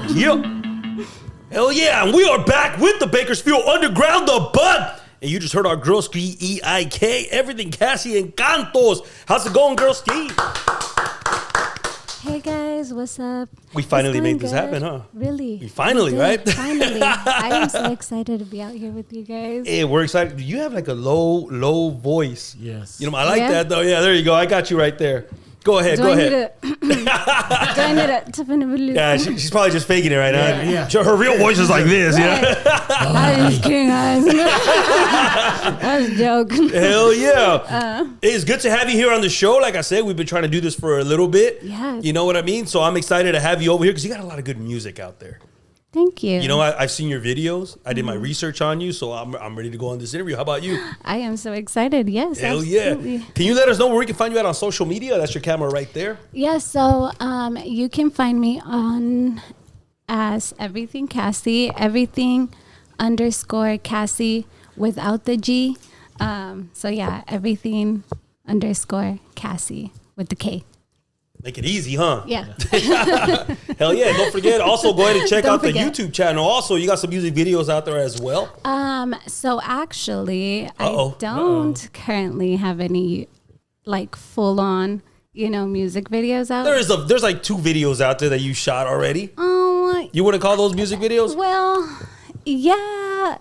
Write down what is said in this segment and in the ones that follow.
Yeah. Hell yeah. And we are back with the Bakersfield Underground, the Bud. And you just heard our girl ski, E.I.K. Everything Cassie and Cantos. How's it going, girl ski? Hey guys, what's up? We finally made this happen, huh? Really? We finally, right? Finally. I am so excited to be out here with you guys. Hey, we're excited. You have like a low voice. Yes. You know, I like that though. Yeah, there you go. I got you right there. Go ahead. Do I need to Yeah, she's probably just faking it right now. Yeah. Her real voice is like this, right. I'm just kidding, guys. That's a joke. Hell yeah. It's good to have you here on the show. Like I said, we've been trying to do this for a little bit. Yes. You know what I mean? So I'm excited to have you over here because you got a lot of good music out there. Thank you. You know, I've seen your videos. I did my research on you, so I'm ready to go on this interview. How about you? I am so excited. Yes, Hell absolutely. yeah. Can you let us know where we can find you at on social media? That's your camera right there. Yeah, so you can find me on as Everything Cassie, everything_Cassie without the G. So yeah, everything_Cassie with the K. Make it easy, huh? Yeah. Hell yeah. Don't forget, also go ahead and check out the YouTube channel. Also, you got some music videos out there as well. So actually, I don't currently have any like full on, music videos out. There's like 2 videos out there that you shot already. Oh, You wouldn't call those music videos? well, yeah,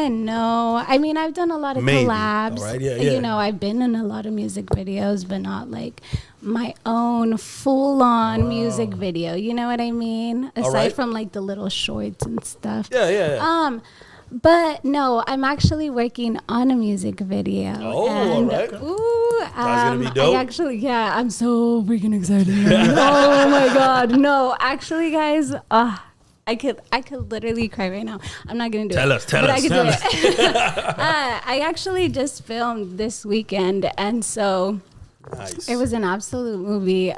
no. I mean, I've done a lot of collabs. All right, yeah. I've been in a lot of music videos, but not like my own full-on music video. You know what I mean? Aside from like the little shorts and stuff. Yeah. But no, I'm actually working on a music video. Oh, and, all right. Ooh, That's gonna be dope. I'm so freaking excited. Oh my God. No, actually, guys, I could literally cry right now. I'm not gonna do it. Tell us. I could do it. I actually just filmed this weekend, and so Nice. it was an absolute movie.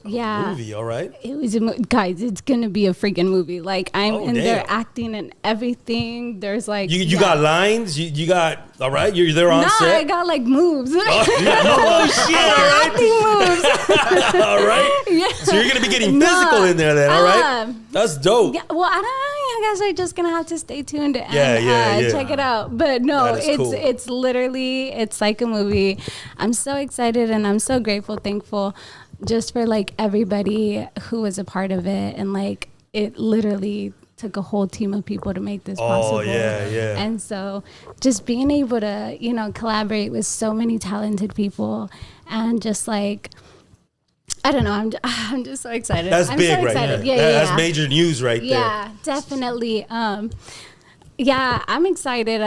Movie, all right. It was guys. It's gonna be a freaking movie. Like I'm in there acting and everything. There's like you got lines. You got all right. You're there on set. I got like moves. Oh shit! All right. Acting moves. All right. Yeah. So you're gonna be getting physical in there then. All right. That's dope. Yeah, well, I don't know. I guess I'm just gonna have to stay tuned and check it out. But no, it's literally like a movie. I'm so excited and I'm so grateful, thankful, just for like everybody who was a part of it, and like it literally took a whole team of people to make this possible. Oh yeah. And so just being able to collaborate with so many talented people and just like, I don't know. I'm just so excited. That's I'm big, so right? excited. Yeah. That's major news right there. Yeah, definitely. I'm excited.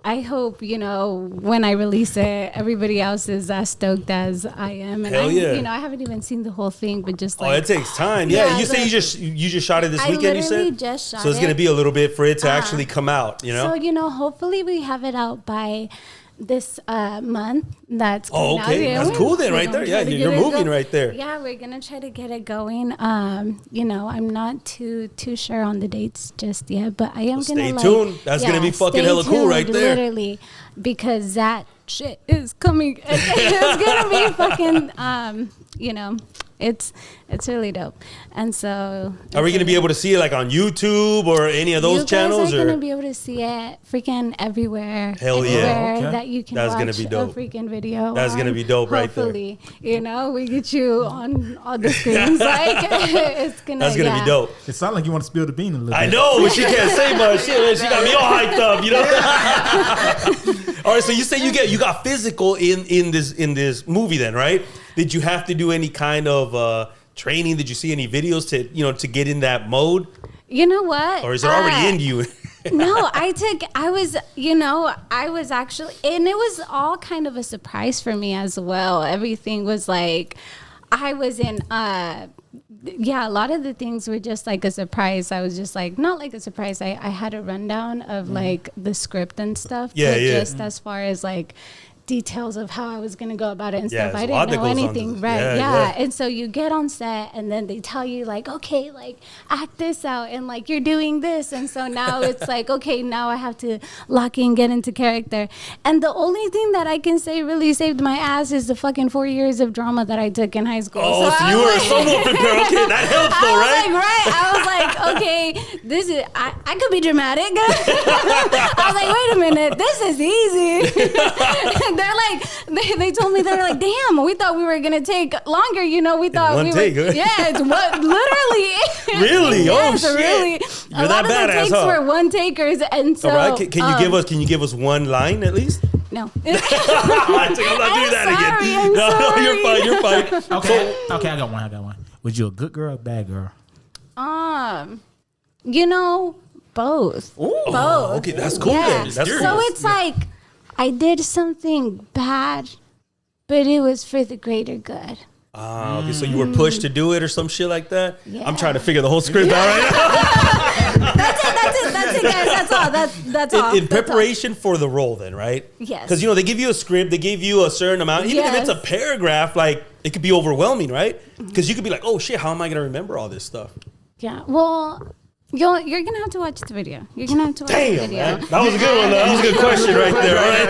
I hope when I release it, everybody else is as stoked as I am. And Hell yeah. I haven't even seen the whole thing, but just like, it takes time. Yeah, you say you just shot it this weekend. You said just shot so. It's gonna be a little bit for it to actually come out. So hopefully we have it out by this month. That's okay. That's cool then, right there. Yeah, you're moving right there. Yeah, we're gonna try to get it going. I'm not too sure on the dates just yet, but I am gonna stay tuned. That's gonna be fucking hella cool right there. Literally, because that shit is coming. It's gonna be fucking. It's really dope. And so are we gonna be able to see it like on YouTube or any of those channels? You're gonna be able to see it freaking everywhere. Hell yeah. Okay. That you can watch gonna be dope. A freaking video. That's gonna be dope right there. Hopefully, we get you on all the screens. Like it's gonna. That's gonna be dope. It sounds like you want to spill the bean a little bit. I know, but she can't say much. She got me all hyped up, All right, so you say you got physical in this movie then, right? Did you have to do any kind of training? Did you see any videos to get in that mode? You know what? Or is it already in you? No, I was actually, and it was all kind of a surprise for me as well. Everything was like, I was in, a lot of the things were just like a surprise. I was just like, not like a surprise. I had a rundown of like the script and stuff. Yeah, but yeah. just as far as like, details of how I was going to go about it and Yeah, stuff. I there's a lot didn't that know goes anything. on. Right. Yeah. And so you get on set and then they tell you like, okay, like act this out and like you're doing this. And so now it's like, okay, now I have to lock in, get into character. And the only thing that I can say really saved my ass is the fucking 4 years of drama that I took in high school. Oh, so you were somewhat prepared. Okay, that helps though, right? I was like, okay, this is, I could be dramatic. I was like, wait a minute, this is easy. They're like, they told me, they're like, damn, we thought we were going to take longer. You know, we thought one we take, were, yeah, it's what, literally. Really? Yes, oh, shit. Really. You're that badass, the takes were one takers. And so. All right, can you give us one line at least? No. I'm not doing that again. No, you're fine. Okay, I got one. Was you a good girl or a bad girl? You know, both. Ooh. Both. Okay, that's cool. Yeah. Then. That's So it's like I did something bad, but it was for the greater good. Okay, so you were pushed to do it or some shit like that? Yeah. I'm trying to figure the whole script out right now. That's it, guys. That's all. In preparation for the role then, right? Yes. Because, they give you a script, they give you a certain amount. Even if it's a paragraph, like, it could be overwhelming, right? Because you could be like, oh, shit, how am I going to remember all this stuff? Yeah, well, you're going to have to watch the video. You're going to have to watch the video. Man. That was a good one, though. That was a good question right there. Right?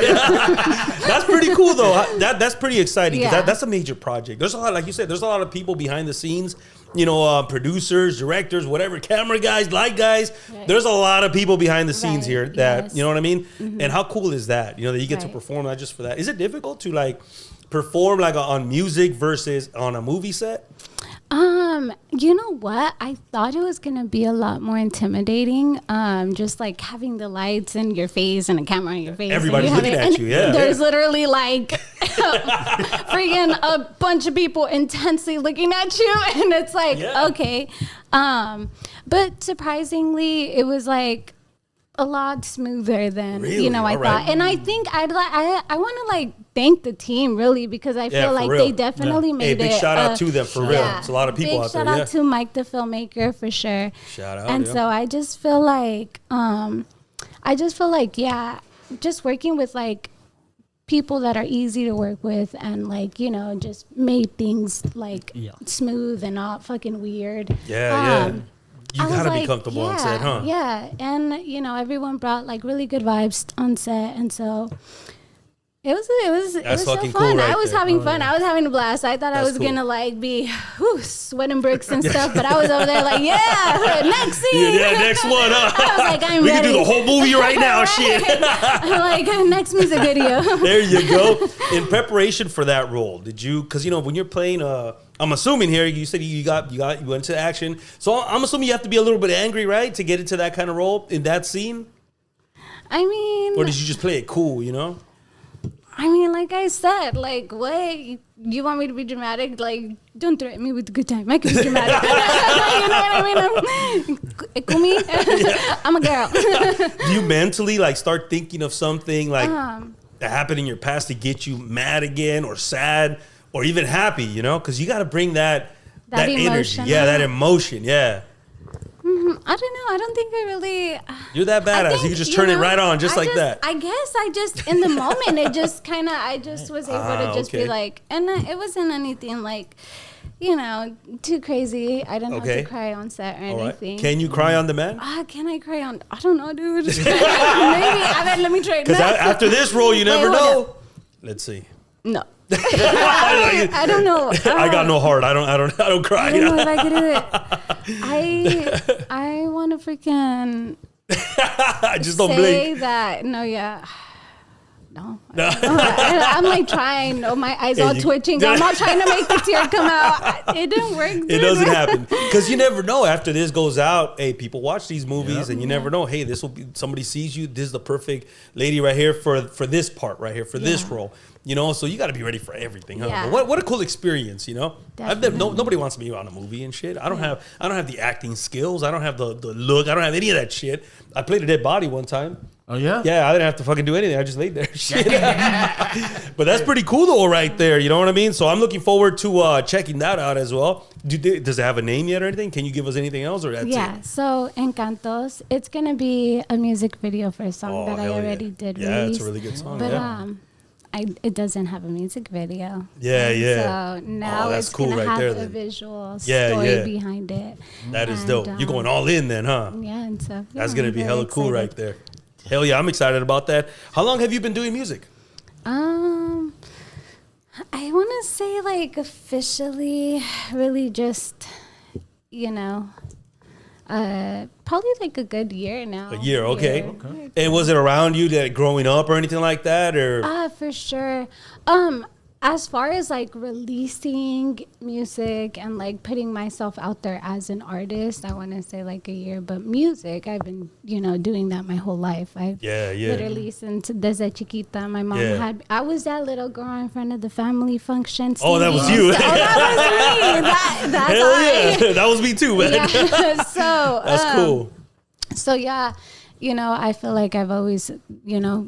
That's pretty cool, though. That's pretty exciting because that's a major project. There's a lot, like you said, there's a lot of people behind the scenes, producers, directors, whatever, camera guys, light guys. Right. There's a lot of people behind the scenes here that, you know what I mean? Mm-hmm. And how cool is that? That you get to perform not just for that. Is it difficult to, like, perform, like, on music versus on a movie set? You know what? I thought it was gonna be a lot more intimidating. Just like having the lights in your face and a camera on your face. Everybody's looking at you, yeah. There's literally like freaking a bunch of people intensely looking at you, and it's like, okay. But surprisingly, it was like a lot smoother than I thought. And I think I want to like thank the team really because I feel like they definitely made it. Big shout out to them for real. It's a lot of people out there. Big shout out to Mike the filmmaker for sure. Shout out. And so I just feel like just working with like people that are easy to work with and like just made things like smooth and not fucking weird. You gotta be comfortable on set, huh? Yeah, and everyone brought like really good vibes on set, and so it was so fun. Cool right I was there. having fun. I was having a blast. I thought I was gonna like be sweating bricks and stuff, but I was over there like, next scene. Next one. I was like, I'm we ready. can do the whole movie right now. Shit. I'm like, next music video. There you go. In preparation for that role, did you? Because when you're playing I'm assuming here you said you went to action, so I'm assuming you have to be a little bit angry, right, to get into that kind of role in that scene. I mean, or did you just play it cool? I mean, like I said, like what you want me to be dramatic? Like, don't threaten me with a good time. I can be dramatic. You know what I mean? I'm a girl. Do you mentally like start thinking of something like that happened in your past to get you mad again or sad? Or even happy, because you got to bring that energy. Yeah, that emotion. Yeah. I don't know. I don't think I really. You're that badass. You can just turn it right on just like that. I guess I just, in the moment, it just kind of, I just was able to just be like, and it wasn't anything like, too crazy. I didn't have to cry on set or anything. Can you cry on demand? Can I cry on? I don't know, dude. Maybe. Let me try. Because after this role, you never know. Let's see. No. I don't know. I got no heart. I don't cry. I don't know if I could do it. I want to freaking I just don't blink. That. No, No. I'm like trying. My eyes all twitching. I'm not trying to make the tear come out. It didn't work. It doesn't happen. Because you never know. After this goes out, hey, people watch these movies and you never know. Hey, this will be, somebody sees you. This is the perfect lady right here for this part right here, for this role. So you got to be ready for everything, huh? Yeah. But what a cool experience, nobody wants me on a movie and shit. I don't have the acting skills. I don't have the look. I don't have any of that shit. I played a dead body one time. Oh, yeah? Yeah, I didn't have to fucking do anything. I just laid there. Shit. But that's pretty cool, though, right there. You know what I mean? So I'm looking forward to checking that out as well. Does it have a name yet or anything? Can you give us anything else? Or that's it? So Encantos, it's going to be a music video for a song that I already did release. Yeah, it's a really good song. But it doesn't have a music video. Yeah, and yeah. So now that's it's cool gonna right have there, a then. visual story behind it. That is dope. You're going all in then, huh? Yeah, and so that's gonna be hella cool right there. Hell yeah, I'm excited about that. How long have you been doing music? I want to say like officially, really just, probably like a good year now. A year, okay. And was it around you that growing up or anything like that, or? For sure. As far as like releasing music and like putting myself out there as an artist, I want to say like a year. But music, I've been, doing that my whole life. I've literally since desde chiquita, my mom I was that little girl in front of the family function. Oh, that was you. That was me. That's hell yeah. That was me too, man. Yeah. So that's cool. So yeah. I feel like I've always,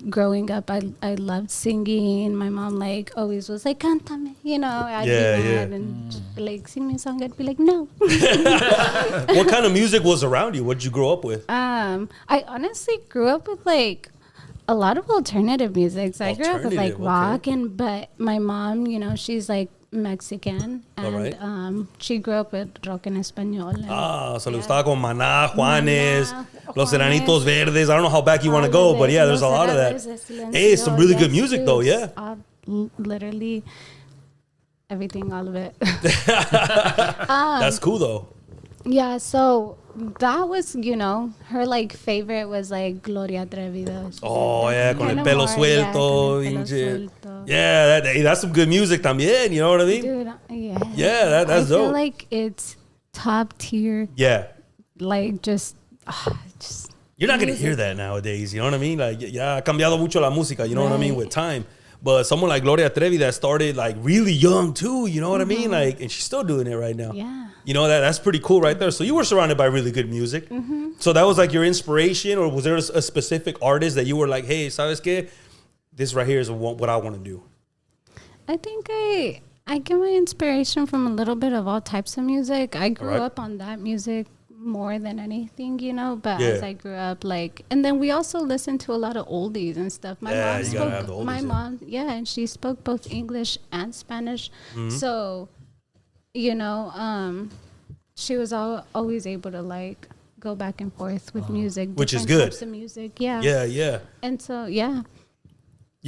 growing up, I loved singing. My mom like always was like, cántame, I'd be mad and just be like, sing me a song. I'd be like, no. What kind of music was around you? What did you grow up with? I honestly grew up with like a lot of alternative music. So I grew up with like rock but my mom, she's like Mexican and she grew up with rock en español. So le gustaba con Maná, Juanes, Los Enanitos Verdes. I don't know how back you want to go, but yeah, there's a lot of that. Hey, it's some really good music though, yeah. Literally everything, all of it. That's cool though. Yeah, so that was, her like favorite was like Gloria Trevi. Oh yeah, con el pelo suelto. Yeah, that's some good music también, you know what I mean? Dude, yeah, that's dope. I feel like it's top tier. Yeah. Like just you're not going to hear that nowadays, you know what I mean? Like, ha cambiado mucho la música, you know what I mean, with time. But someone like Gloria Trevi that started like really young too, you know what I mean? Like, and she's still doing it right now. Yeah. You know, that's pretty cool right there. So you were surrounded by really good music. So that was like your inspiration, or was there a specific artist that you were like, hey, ¿sabes qué? This right here is what I want to do. I think I get my inspiration from a little bit of all types of music. I grew up on that music more than anything, but as I grew up, like, and then we also listened to a lot of oldies and stuff. My mom, and she spoke both English and Spanish. So, she was always able to like go back and forth with music, which is good. Types of music, yeah. And so, you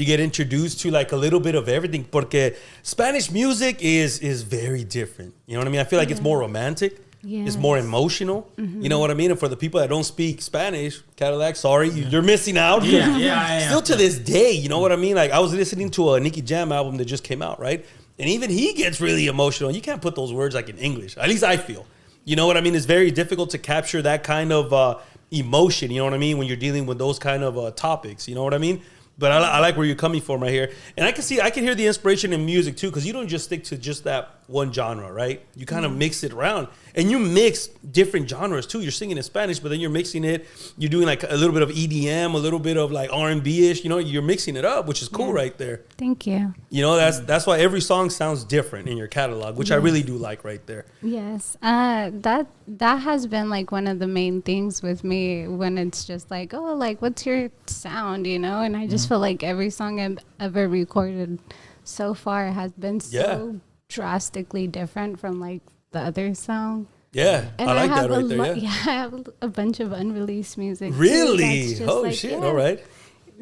get introduced to like a little bit of everything, porque Spanish music is very different. You know what I mean? I feel like it's more romantic. It's more emotional. You know what I mean? And for the people that don't speak Spanish, Cadillac, sorry, you're missing out. Yeah, I am. Still to this day, you know what I mean? Like, I was listening to a Nicky Jam album that just came out, right? And even he gets really emotional. You can't put those words like in English. At least I feel. You know what I mean? It's very difficult to capture that kind of emotion, you know what I mean, when you're dealing with those kind of topics. You know what I mean? But I like where you're coming from right here. And I can hear the inspiration in music too, because you don't just stick to just that one genre, right? You kind of mix it around. And you mix different genres too. You're singing in Spanish, but then you're mixing it. You're doing like a little bit of EDM, a little bit of like R&B-ish. You know, you're mixing it up, which is cool right there. Thank you. You know, that's why every song sounds different in your catalog, which I really do like right there. Yes. That has been like one of the main things with me when it's just like, oh, like what's your sound, you know? And I just feel like every song I've ever recorded so far has been so drastically different from like the other song. Yeah, and I like that right there. I have a bunch of unreleased music. Really? Oh, like, shit. All right.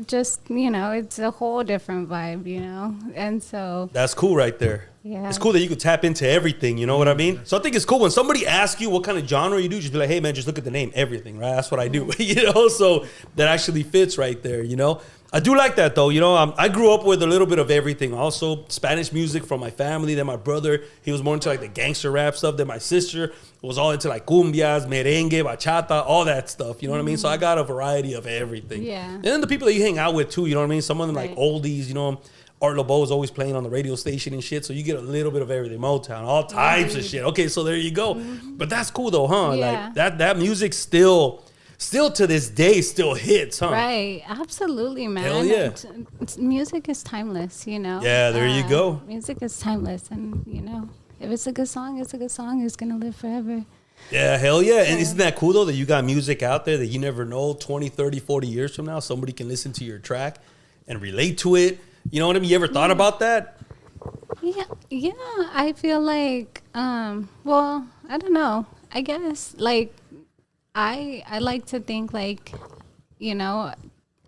Just, it's a whole different vibe, and so. That's cool right there. Yeah. It's cool that you could tap into everything, you know what I mean? So I think it's cool when somebody asks you what kind of genre you do, just be like, hey, man, just look at the name, everything, right? That's what I do, So that actually fits right there, I do like that, though. I grew up with a little bit of everything. Also, Spanish music from my family. Then my brother, he was more into like the gangster rap stuff. Then my sister was all into like cumbias, merengue, bachata, all that stuff. You know what I mean? So I got a variety of everything. Yeah. And then the people that you hang out with, too, you know what I mean? Some of them like oldies, Art LeBeau is always playing on the radio station and shit. So you get a little bit of everything. Motown, all types of shit. Okay, so there you go. But that's cool, though, huh? Yeah. Like that music still to this day still hits, huh? Right, absolutely, man. Hell yeah. Music is timeless, Yeah, there you go. Music is timeless, and if it's a good song, it's a good song. It's gonna live forever. Yeah, hell yeah. And isn't that cool, though, that you got music out there that you never know 20, 30, 40 years from now, somebody can listen to your track and relate to it You know what I mean? You ever thought about that? Yeah. I feel like, well, I don't know. I guess like I like to think like, you know,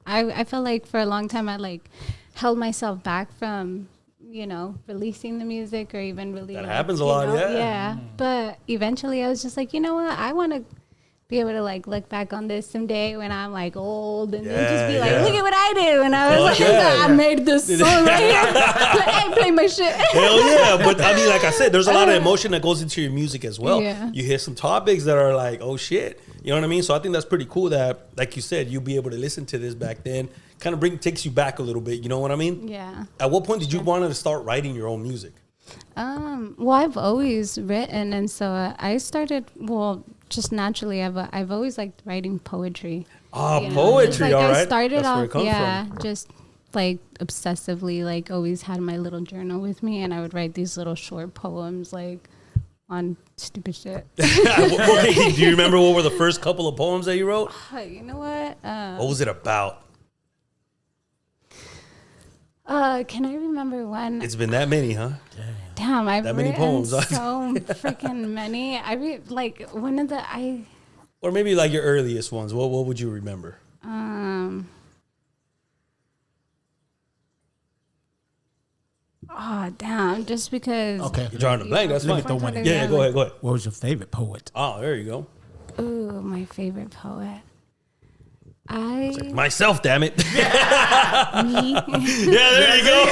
I feel like for a long time I like held myself back from, you know, releasing the music or even really. That like, happens a lot, Yeah. But eventually I was just like, you know what? I want to be able to like look back on this someday when I'm like old and then just be like, look at what I did when I was I made this song right here. Play my shit. Hell yeah. But I mean, like I said, there's a lot of emotion that goes into your music as well. Yeah. You hear some topics that are like, oh shit. You know what I mean? So I think that's pretty cool that, like you said, you'll be able to listen to this back then. Kind of takes you back a little bit. You know what I mean? Yeah. At what point did you want to start writing your own music? Well, I've always written, and so I started. Well, just naturally, I've always liked writing poetry. Oh, poetry! Like, all right. I started That's where off, it comes from. just like obsessively, like always had my little journal with me, and I would write these little short poems, like on stupid shit. Okay, do you remember what were the first couple of poems that you wrote? You know what? What was it about? Can I remember one? It's been that many, huh? Damn, I've that written many poems, huh? so freaking many. I read like one of the Or maybe like your earliest ones. What would you remember? Oh damn! Just because. Okay. You're drawing a blank. That's fine. Throw one in. Yeah, go ahead. What was your favorite poet? Oh, there you go. Ooh, my favorite poet. Myself, damn it. Me. Yeah, there you go.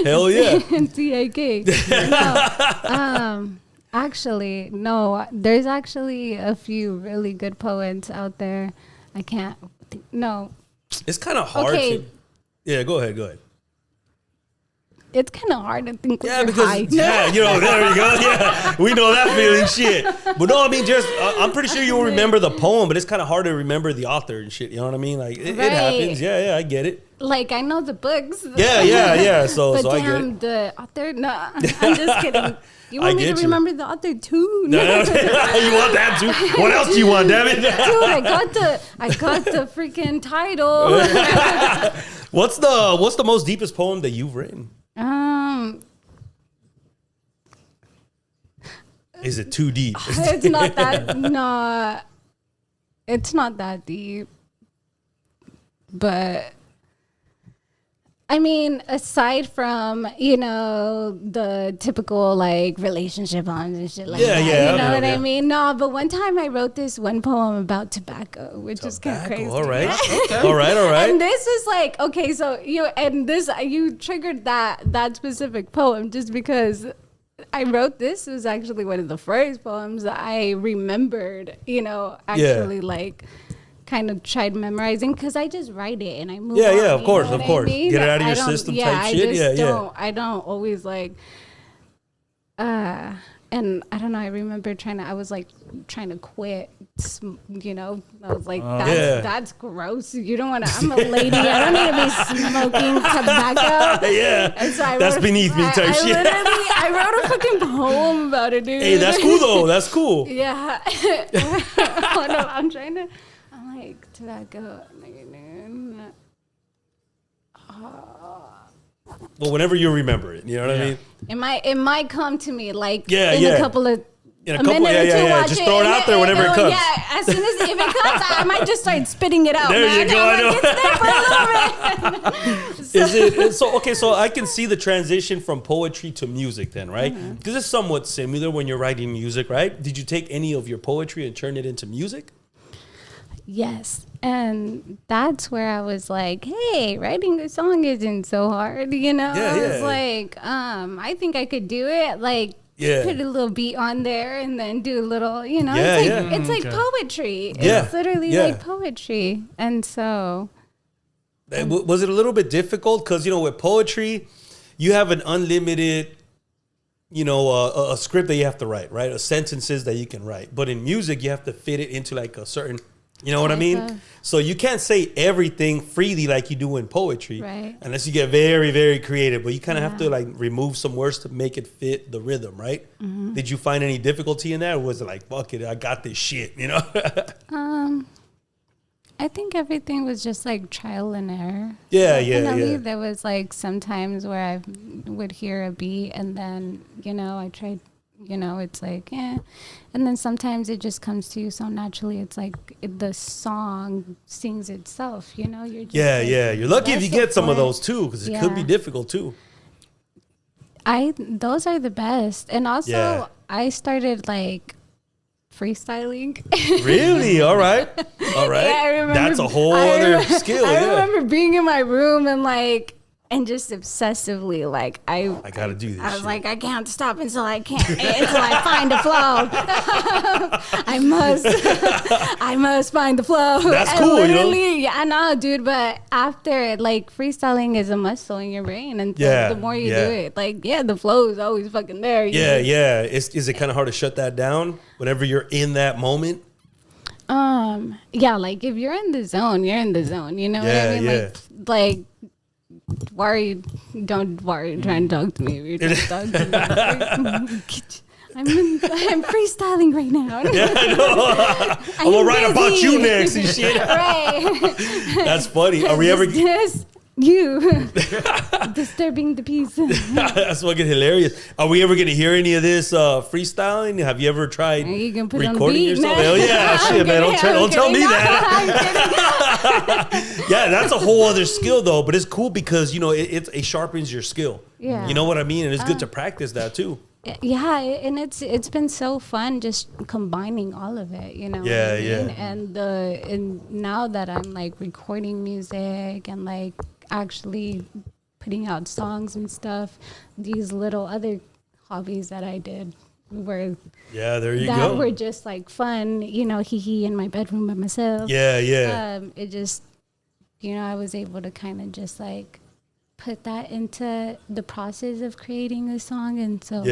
Hell yeah. E.I.K. No, actually, no. There's actually a few really good poets out there. I can't. No. It's kind of hard to. Yeah, go ahead. It's kind of hard to think. Yeah, because there you go. Yeah, we know that feeling, shit. But no, I mean, just I'm pretty sure you'll remember the poem, but it's kind of hard to remember the author and shit. You know what I mean? Like it happens. Yeah, I get it. Like I know the books. Yeah. So but I get damn, it. the author. No, I'm just kidding. You want me to remember the author too? No. You want that too? What else do you want, damn it? Dude, I got the freaking title. What's the most deepest poem that you've written? Is it too deep? It's not that. No, it's not that deep. But I mean, aside from, you know, the typical like relationship poems and shit like that. You know what I mean? No, but one time I wrote this one poem about tobacco, which is kind of crazy. All right. Okay. All right. And this is like, okay, so you triggered that specific poem just because I wrote this. It was actually one of the first poems that I remembered, you know, actually like kind of tried memorizing because I just write it and I move on. Yeah, of course. I mean? Get it out of your system type shit. I don't always like, and I don't know, I remember I was like trying to quit, you know, I was like, that's gross. You don't want to, I'm a lady, I don't need to be smoking tobacco. Yeah, and so that's beneath me type shit. I wrote a fucking poem about it, dude. Hey, that's cool though, that's cool. Yeah. Hold on, I'm like, tobacco. Well, whenever you remember it, you know what I mean? It might come to me like a couple of in a minute or two. Just throw it out there whenever it comes. Yeah, as soon as if it comes, I might just start spitting it out. There man. you go. I know. It's there for a little bit. So I can see the transition from poetry to music then, right? Because it's somewhat similar when you're writing music, right? Did you take any of your poetry and turn it into music? Yes. And that's where I was like, hey, writing a song isn't so hard, you know? Yeah, I was like, I think I could do it. Like, put a little beat on there and then do a little, you know, it's like poetry. It's literally like poetry. And so. Was it a little bit difficult? Because, you know, with poetry, you have an unlimited, you know, a script that you have to write, right? Sentences that you can write. But in music, you have to fit it into like a certain... You know what I mean? So you can't say everything freely like you do in poetry, right? Unless you get very, very creative. But you kind of have to like remove some words to make it fit the rhythm, right? Mm-hmm. Did you find any difficulty in that, or was it like, fuck it, I got this shit? You know? I think everything was just like trial and error. Yeah. There was like sometimes where I would hear a beat and then, I tried, it's like, and then sometimes it just comes to you so naturally. It's like the song sings itself, you're just You're lucky if you get some of those too, because it could be difficult too. Those are the best. And also I started like freestyling. Really? All right. Yeah, I remember, that's a whole other skill. I remember being in my room and just obsessively I gotta do this. I was like, I can't stop until I find the flow. I must find the flow. That's cool, literally, I know, dude. But after freestyling is a muscle in your brain, and the more you do it, the flow is always fucking there. Yeah. Is it kind of hard to shut that down whenever you're in that moment? If you're in the zone, you're in the zone. You know what I mean? Don't worry trying to talk to me. You're trying to talk to me. I'm freestyling right now. Yeah, I know. I'm gonna write about you next and shit. Right. That's funny. Are we ever... You disturbing the peace. That's fucking hilarious. Are we ever gonna hear any of this freestyling? Have you ever tried recording yourself? Hell yeah, shit, man! Don't tell me that. Yeah, that's a whole other skill though. But it's cool because it sharpens your skill. Yeah, you know what I mean, and it's good to practice that too. Yeah, and it's been so fun just combining all of it, Yeah. And now that I'm recording music and actually putting out songs and stuff, these little other hobbies that I did were there you go. Were just fun, in my bedroom by myself. Yeah. It just I was able to kind of just put that into the process of creating a song, and so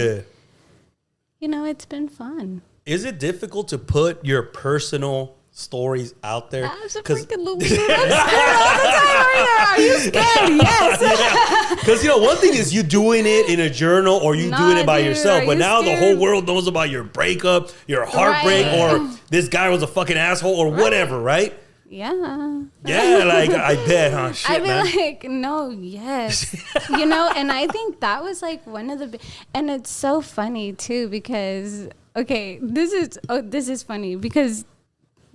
it's been fun. Is it difficult to put your personal stories out there? I'm so freaking loser. I'm scared all the time. Are you scared? Yes. Because one thing is you doing it in a journal or you doing it by yourself, but now the whole world knows about your breakup, your heartbreak, or this guy was a fucking asshole or whatever, right? Yeah. I bet, huh? Shit, I'd be no, yes. And I think that was one of the and it's so funny too because this is funny because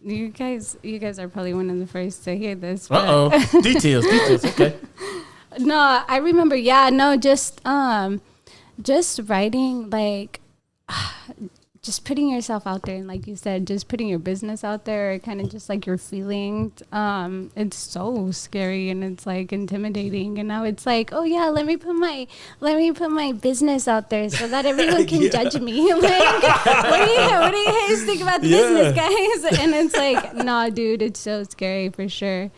you guys are probably one of the first to hear this. Details, okay. No, I remember, just writing just putting yourself out there, and like you said, just putting your business out there, kind of just your feelings. It's so scary and it's intimidating. And now it's let me put my business out there so that everyone can judge me. What do you guys think about the business, guys? And it's nah, dude, it's so scary for sure.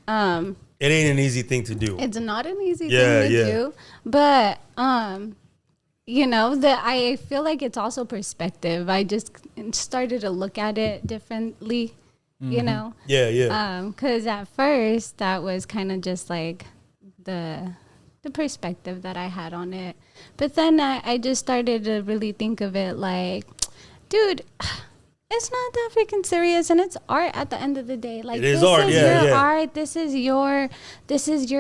It ain't an easy thing to do. It's not an easy thing to do, but that I feel it's also perspective. I just started to look at it differently, Yeah. Because at first that was kind of just the perspective that I had on it. But then I just started to really think of it dude, it's not that freaking serious, and it's art at the end of the day. It is art, your art. This is your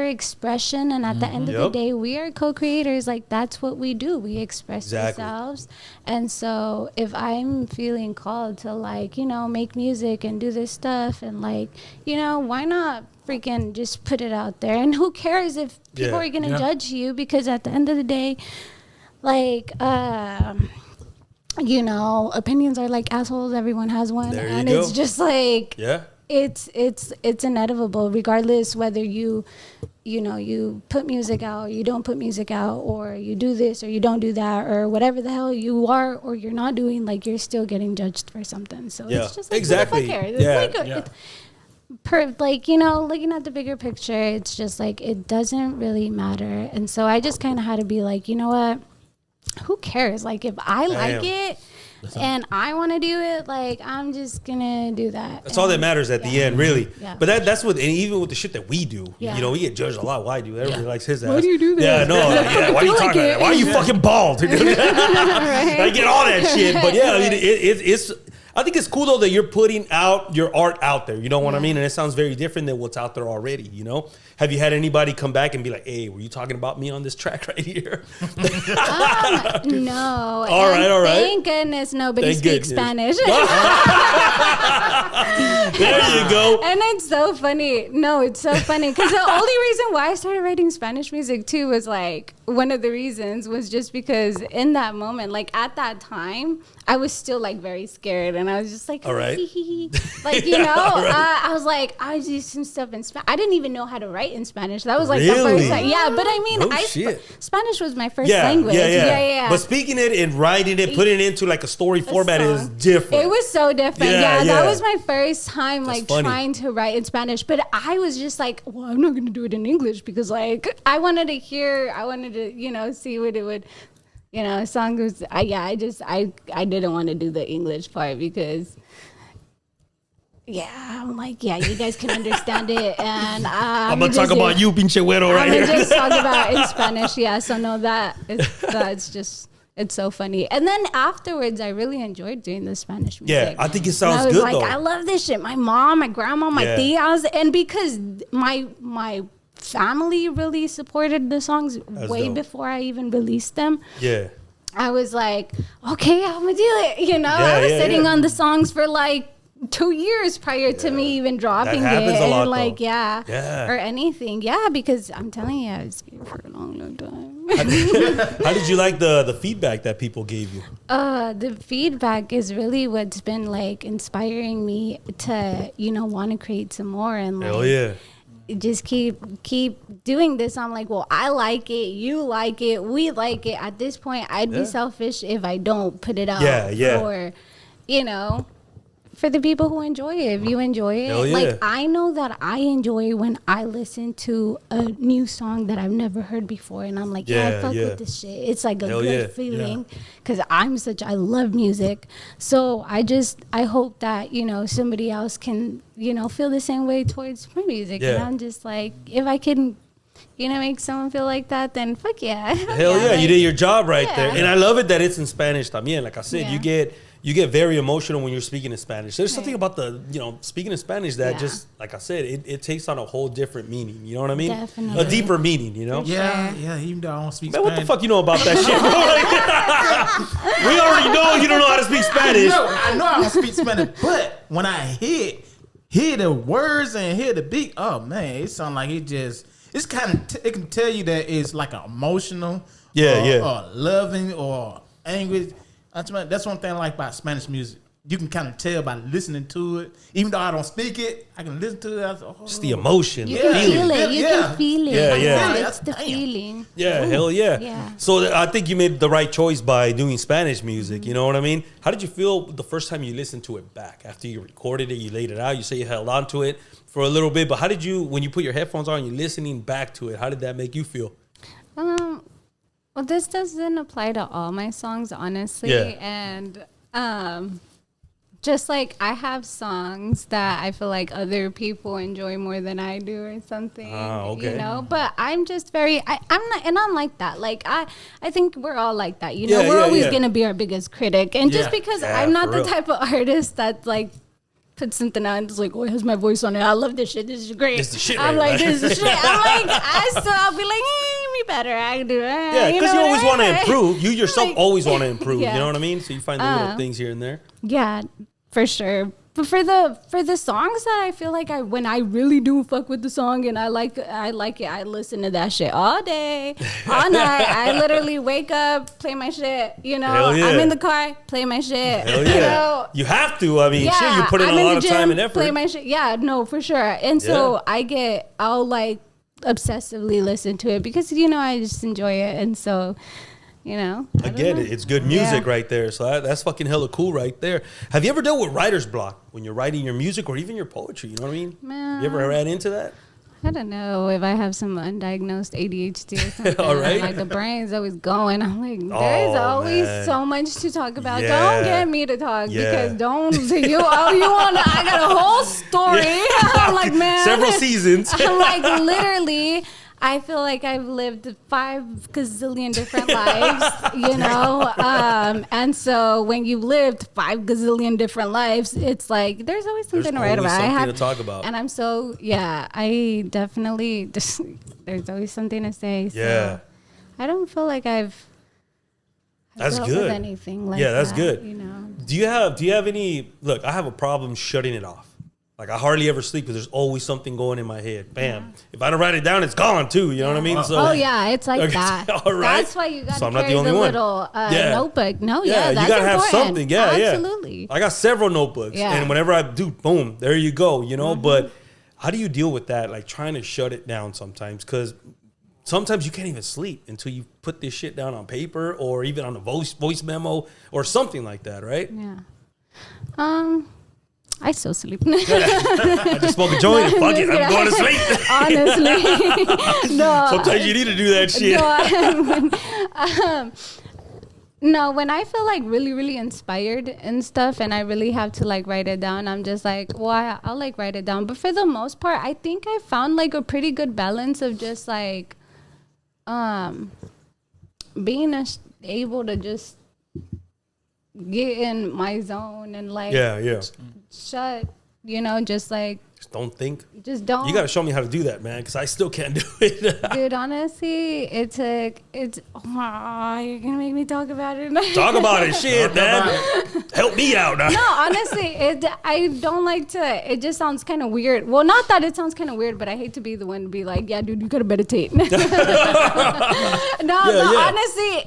expression, and at the end of the day, we are co-creators. That's what we do. We express ourselves, and so if I'm feeling called to make music and do this stuff, and why not freaking just put it out there? And who cares if people are gonna judge you? Because at the end of the day, opinions are like assholes. Everyone has one, and it's just it's inevitable, regardless whether you put music out, or you don't put music out, or you do this or you don't do that, or whatever the hell you are or you're not doing. You're still getting judged for something. So it's just exactly. Who the fuck cares? It's looking at the bigger picture, it's just it doesn't really matter. And so I just kind of had to be you know what? Who cares? If I like it and I want to do it, I'm just gonna do that. That's all that matters at the end, really. Yeah. But that's what, and even with the shit that we do, we get judged a lot. Why do everybody likes his ass? Why do you do that? Yeah, no, why are you talking about that? Why are you fucking bald? I get all that shit, but it's. I think it's cool though that you're putting out your art out there. You know what I mean? And it sounds very different than what's out there already. You know, have you had anybody come back and be like, "Hey, were you talking about me on this track right here?" No. All right. Thank goodness nobody speaks Spanish. There you go. And it's so funny. No, it's so funny because the only reason why I started writing Spanish music too was like one of the reasons was just because in that moment, like at that time, I was still like very scared, and I was just like, all right, like you know, right. I was like, I was using some stuff in Spanish. I didn't even know how to write in Spanish. That was like the first time. Yeah, but I mean, Spanish was my first language. Yeah. But speaking it and writing it, putting it into like a story format is different. It was so different. Yeah, that was my first time like trying to write in Spanish. But I was just like, well, I'm not gonna do it in English because like I wanted to you know, see what it would. You know, song was, I didn't want to do the English part because, I'm like, you guys can understand it. And I'm going to talk about you, pinche güero, right here. I'm going to just talk about in Spanish. Yeah, so no, that's just, it's so funny. And then afterwards, I really enjoyed doing the Spanish music. Yeah, I think it sounds good, though. I love this shit. My mom, my grandma, my tias, and because my family really supported the songs before I even released them. Yeah. I was like, okay, I'm gonna do it. You know, I was sitting on the songs for like 2 years prior to me even dropping that happens it. A lot, and like, though. Or anything. Yeah, because I'm telling you, I was scared for a long time. How did you like the feedback that people gave you? The feedback is really what's been like inspiring me to, you know, want to create some more and like, hell yeah. Just keep doing this. I'm like, well, I like it, you like it, we like it. At this point, I'd be selfish if I don't put it out for, you know, for the people who enjoy it. If you enjoy it, like I know that I enjoy when I listen to a new song that I've never heard before, and I'm like, I fuck with this shit. It's like a good feeling because I love music. So I hope that, you know, somebody else can, you know, feel the same way towards my music. And I'm just like, if I can, you know, make someone feel like that, then fuck yeah. Hell yeah, like, you did your job right there. And I love it that it's in Spanish también. Like I said, you get very emotional when you're speaking in Spanish. There's something about speaking in Spanish that just, like I said, it takes on a whole different meaning. You know what I mean? Definitely. A deeper meaning, you know? Yeah, even though I don't speak Man, Spanish. what the fuck you know about that shit, bro? We already know you don't know how to speak Spanish. I know I don't speak Spanish, but when I hear the words and hear the beat, oh man, it sounds like it's kind of, it can tell you that it's like an emotional, or loving or angry. That's one thing I like about Spanish music. You can kind of tell by listening to it. Even though I don't speak it, I can listen to it. It's the emotion. You can feel it. You can feel it. Yeah. It's the feeling. Yeah, hell yeah. So I think you made the right choice by doing Spanish music. You know what I mean? How did you feel the first time you listened to it back? After you recorded it, you laid it out, you say you held on to it for a little bit. But how did you, when you put your headphones on, you're listening back to it, how did that make you feel? Well, this doesn't apply to all my songs, honestly. And just like I have songs that I feel like other people enjoy more than I do or something, you know, but I'm just I'm like that. Like I think we're all like that, you know, we're always going to be our biggest critic. And just because I'm not the type of artist that like put something out and it's like, oh, it has my voice on it. I love this shit. This is great. This is the shit. I'm like, this is the shit. I'm like, I'll be like, me better. I can do it. Yeah, because you always want to improve. You yourself always want to improve. You know what I mean? So you find the little things here and there. Yeah, for sure. But for the songs that I feel like when I really do fuck with the song and I like it, I listen to that shit all day, all night. I literally wake up, play my shit, you know. I'm in the car, play my shit. Hell yeah. You know? You have to. I mean, shit, you put in a lot of time and effort. Play my shit. Yeah, no, for sure. And so I'll like obsessively listen to it because, you know, I just enjoy it. And so, you know, I get it. It's good music right there. So that's fucking hella cool right there. Have you ever dealt with writer's block when you're writing your music or even your poetry? You know what I mean? Man, you ever ran into that? I don't know if I have some undiagnosed ADHD or something. All right. Like the brain's always going. I'm like, there's always so much to talk about. Don't get me to talk because I got a whole story. I'm like, man. Several seasons. I'm like, literally, I feel like I've lived 5 gazillion different lives, you know? And so when you've lived 5 gazillion different lives, it's like, there's always something to write about. Something to talk about. And I'm so, I definitely, there's always something to say. So Yeah. I don't feel like I've that's dealt good. with anything like that's that, good. you know? Do you have any, look, I have a problem shutting it off. Like I hardly ever sleep because there's always something going in my head. Bam. Yeah. If I don't write it down, it's gone too. You know what I mean? So, it's like that. All right. That's why you got to carry the little notebook. No, that's you got to have something. Yeah, absolutely. I got several notebooks. Yeah. And whenever I do, boom, there you go, you know? But how do you deal with that? Like trying to shut it down sometimes? Because sometimes you can't even sleep until you put this shit down on paper or even on a voice memo or something like that, right? Yeah. I still sleep. I just smoke a joint and fuck it. I'm going to sleep. Honestly. No. Sometimes you need to do that shit. No, when I feel like really, really inspired and stuff and I really have to like write it down, I'm just like, well, I'll like write it down. But for the most part, I think I found like a pretty good balance of just like being able to just get in my zone and like shut, you know, just like just don't think. Just don't. You got to show me how to do that, man, because I still can't do it. Dude, honestly, it's you're gonna make me talk about it. Talk about it, shit, man. Help me out now. No, honestly, I don't like to. It just sounds kind of weird. Well, not that it sounds kind of weird, but I hate to be the one to be like, yeah, dude, you gotta meditate. Honestly,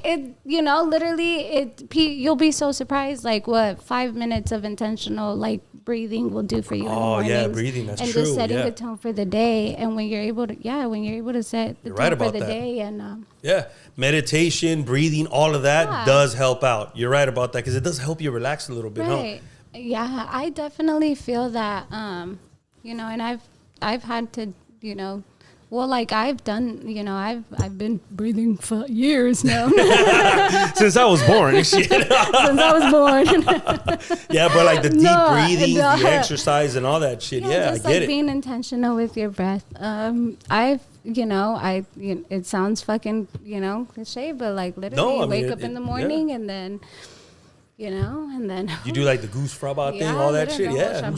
it literally you'll be so surprised, like what 5 minutes of intentional like breathing will do for you. Oh yeah, breathing. That's and true. And just setting the tone for the day, and when you're able to set the tone for the day, and meditation, breathing, all of that does help out. You're right about that because it does help you relax a little bit. Right. Huh? Yeah, I definitely feel that. And I've had to, well, like I've done, I've been breathing for years now. Since I was born. Since I was born. Yeah, but like the deep breathing, the exercise and all that shit. Yeah, just I get like it. Being intentional with your breath. It sounds fucking, cliche, but like literally wake up in the morning and then... and then you do like the goose fraba thing, all that shit. Yeah.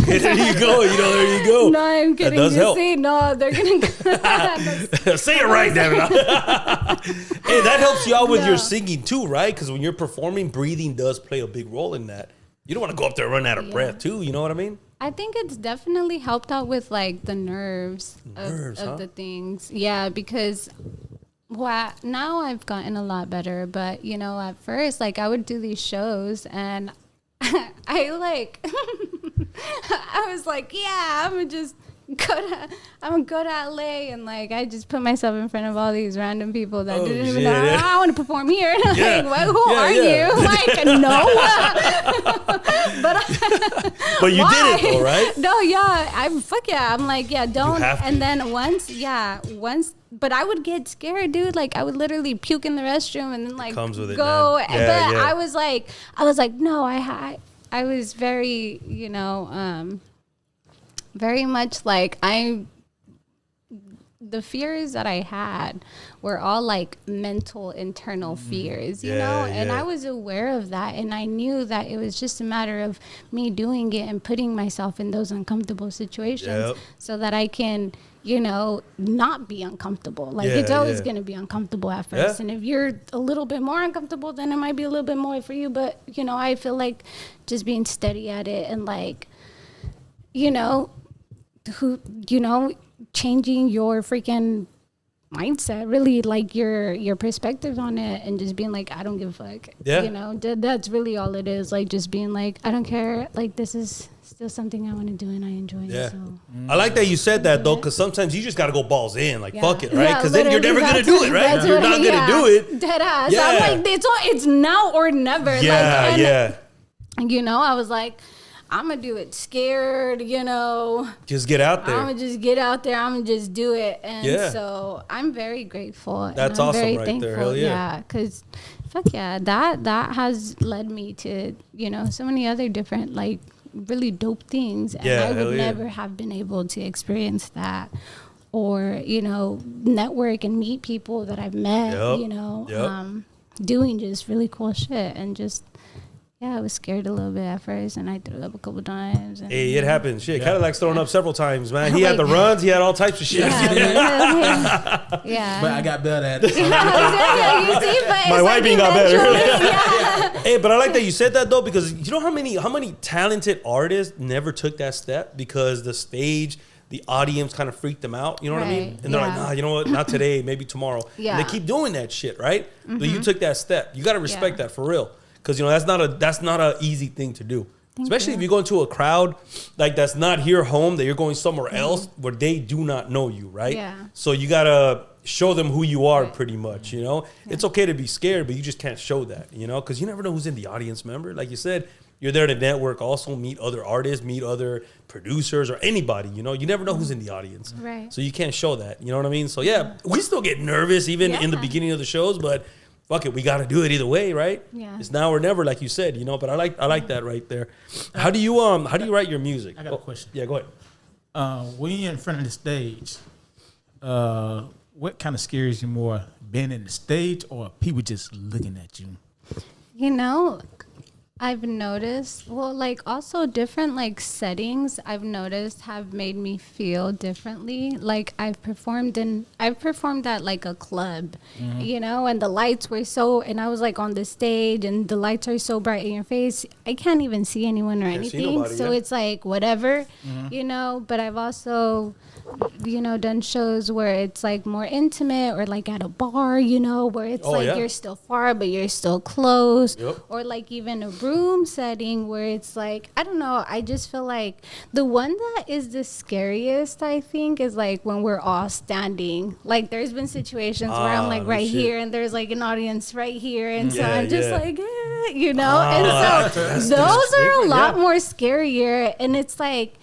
Okay, there you go. There you go. No, I'm kidding. That does help. See, no, they're gonna say it right, damn it. Hey, that helps you out with your singing too, right? Because when you're performing, breathing does play a big role in that. You don't want to go up there and run out of breath too. You know what I mean? I think it's definitely helped out with like the nerves of the things. Yeah, because. Well, now I've gotten a lot better, but at first, like I would do these shows and I was like, yeah, I'm gonna go to LA and like I just put myself in front of all these random people that didn't even know I want to perform here. Like, who are you? Like, no. But you did it though, right? No, I'm like, yeah, don't. And then once. But I would get scared, dude. Like I would literally puke in the restroom and then like comes with go. It, man. I was like, no, I was very, very much like the fears that I had were all like mental internal fears, and I was aware of that. And I knew that it was just a matter of me doing it and putting myself in those uncomfortable situations so that I can, not be uncomfortable. Like it's always going to be uncomfortable at first. And if you're a little bit more uncomfortable, then it might be a little bit more for you. But, I feel like just being steady at it and like, changing your freaking mindset, really like your perspective on it and just being like, I don't give a fuck. That's really all it is. Like just being like, I don't care. Like this is still something I want to do and I enjoy it. So. I like that you said that though, because sometimes you just got to go balls in, like fuck it, right? Because then you're never gonna do it, right? You're not gonna do it. Dead ass. Yeah. I'm like, it's now or never. I was like, I'm gonna do it scared, Just get out there. I'm gonna just get out there. I'm gonna just do it, and so I'm very grateful. That's and I'm awesome, very right thankful. there. Hell yeah. Yeah, because fuck yeah, that has led me to so many other different like really dope things, and I would never have been able to experience that or, you know, network and meet people that I've met, you know, doing just really cool shit. And just, I was scared a little bit at first, and I threw up a couple times. And, hey, it happens. Shit, Cadillac's thrown up several times, man. He had the runs. He had all types of shit. Yeah. But I got better at it. So. You see, but my wiping got better. Hey, but I like that you said that, though, because you know how many talented artists never took that step because the stage, the audience kind of freaked them out. You know what I mean? And they're like, nah, you know what? Not today, maybe tomorrow. And they keep doing that shit, right? But you took that step. You got to respect that for real. Because, you know, that's not an easy thing to do. Especially if you go into a crowd like that's not your home, that you're going somewhere else where they do not know you, right? Yeah. So you got to show them who you are pretty much, you know? It's okay to be scared, but you just can't show that, you know? Because you never know who's in the audience, remember? Like you said, you're there to network, also meet other artists, meet other producers or anybody, you know? You never know who's in the audience. Right. So you can't show that, you know what I mean? So, we still get nervous even in the beginning of the shows, but fuck it, we got to do it either way, right? Yeah. It's now or never, like you said, you know. But I like that right there. How do you write your music? I got a question. Yeah, go ahead. When you're in front of the stage, what kind of scares you more, being in the stage or people just looking at you? You know, I've noticed, well, like also different like settings I've noticed have made me feel differently. Like I've performed at like a club, you know, and the lights were and I was like on the stage and the lights are so bright in your face. I can't even see anyone or anything. Nobody, so it's like whatever, you know, but I've also, you know, done shows where it's like more intimate or like at a bar, you know, where it's you're still far, but you're still close or like even a room setting where it's like, I don't know, I just feel like the one that is the scariest, I think, is like when we're all standing. Like there's been situations where I'm like right here and there's like an audience right here, and so I'm just like, you know, and so those are a lot more scarier, and it's like,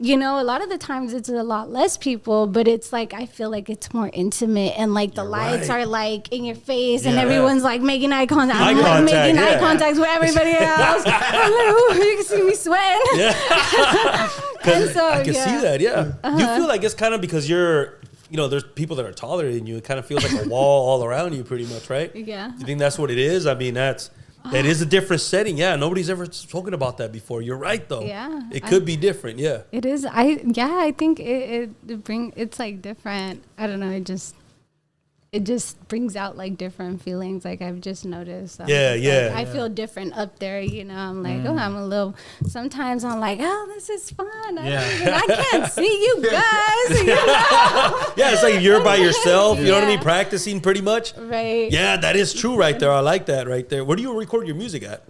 you know, a lot of the times it's a lot less people, but it's like, I feel like it's more intimate, and like the lights are like in your face and everyone's like making eye contact. I'm like making eye contact with everybody else. You can see me sweating. And so, I can see that, You feel like it's kind of because you're, you know, there's people that are taller than you. It kind of feels like a wall all around you pretty much, right? Yeah. You think that's what it is? I mean, that is a different setting. Yeah, nobody's ever spoken about that before. You're right, though. Yeah, it could be different. Yeah, it is. I think it's like different. I don't know. It just brings out like different feelings. Like I've just noticed. I feel different up there. You know, I'm like, I'm a little. Sometimes I'm like, this is fun. I can't see you guys. You know? Yeah, it's like you're by yourself. You know what I mean? Practicing pretty much. Right. Yeah, that is true right there. I like that right there. Where do you record your music at?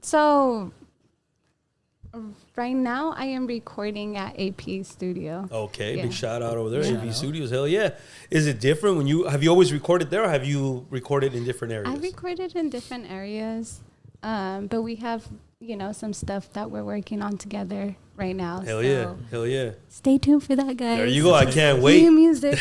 So right now I am recording at AP Studio. Okay, big shout out over there, AP Studios. Hell yeah! Is it different when have you always recorded there, or have you recorded in different areas? I've recorded in different areas, but we have, you know, some stuff that we're working on together right now. Hell yeah! Stay tuned for that, guys. There you go. I can't wait. New music.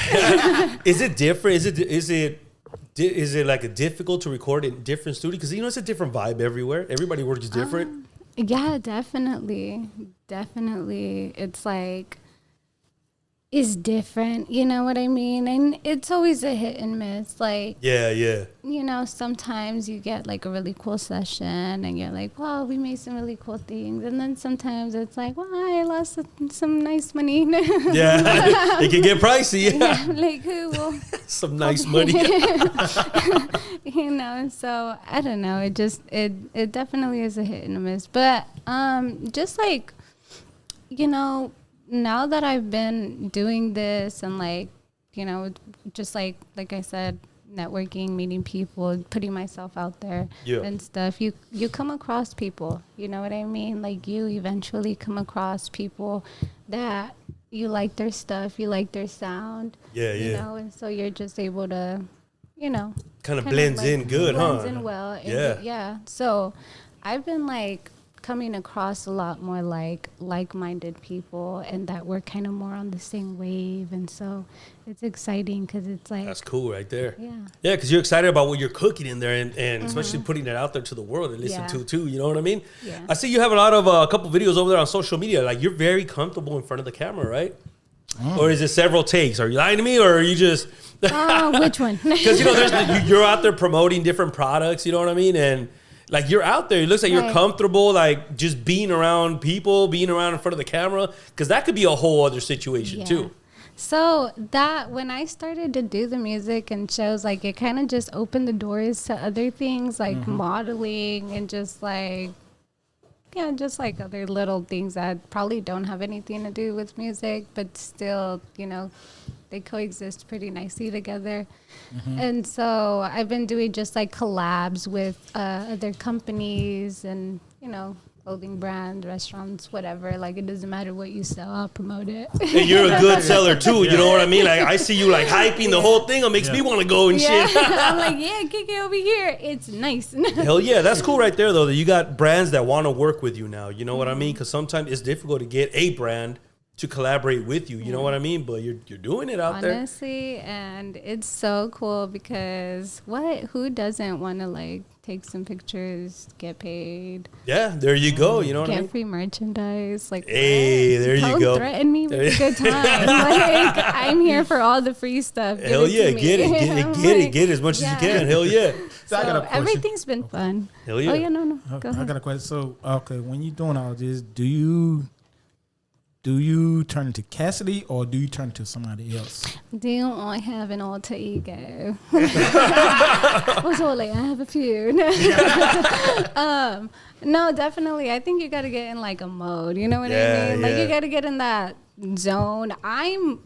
Is it different? Is it like a difficult to record in different studios? Because, you know, it's a different vibe everywhere. Everybody works different. Yeah, definitely. It's like, it's different. You know what I mean? And it's always a hit and miss. Like, yeah. You know, sometimes you get like a really cool session and you're like, wow, we made some really cool things. And then sometimes it's like, wow, I lost some nice money. Yeah, it can get pricey. Yeah, like who will? Some nice money. You know, so I don't know. It definitely is a hit and a miss. But just like, you know, now that I've been doing this and like, you know, just like I said, networking, meeting people, putting myself out there and stuff, you come across people, you know what I mean? Like you eventually come across people that you like their stuff, you like their sound, you know, and so you're just able to, you know, kind of blends in good, blends in well. And so I've been like coming across a lot more like-minded people, and that we're kind of more on the same wave, and so it's exciting because it's like, that's cool right there. Yeah, because you're excited about what you're cooking in there, and especially putting it out there to the world and listen to too. You know what I mean? I see you have a lot of a couple videos over there on social media. Like you're very comfortable in front of the camera, right? Or is it several takes? Are you lying to me, or are you just... Which one? Because, you're out there promoting different products, you know what I mean? And, like, you're out there. It looks like you're comfortable, like, just being around people, being around in front of the camera. Because that could be a whole other situation, too. So that when I started to do the music and shows, like, it kind of just opened the doors to other things, like modeling and just, like... Yeah, just like other little things that probably don't have anything to do with music, but still, they coexist pretty nicely together. And so I've been doing just like collabs with other companies and, clothing brand, restaurants, whatever. Like, it doesn't matter what you sell, I'll promote it. And you're a good seller too, you know what I mean? Like, I see you like hyping the whole thing. It makes me want to go and shit. I'm like, kick it over here. It's nice. Hell yeah, that's cool right there though, that you got brands that want to work with you now. You know what I mean? Because sometimes it's difficult to get a brand to collaborate with you. You know what I mean? But you're doing it out there. Honestly, and it's so cool because who doesn't want to like take some pictures, get paid? Yeah, there you go. You know what I mean? Get free merchandise. Like, hey, there you go. Don't threaten me with a good time. Like, I'm here for all the free stuff. Hell yeah, get it as much as you can. Hell yeah. So I got a question. Everything's been fun. Hell yeah. Oh yeah, no. Go ahead. I got a question. So, okay, when you're doing all this, do you turn into Cassidy or do you turn to somebody else? Do I have an alter ego? I have a few. No, definitely. I think you got to get in like a mode. You know what I mean? Like you got to get in that zone. I'm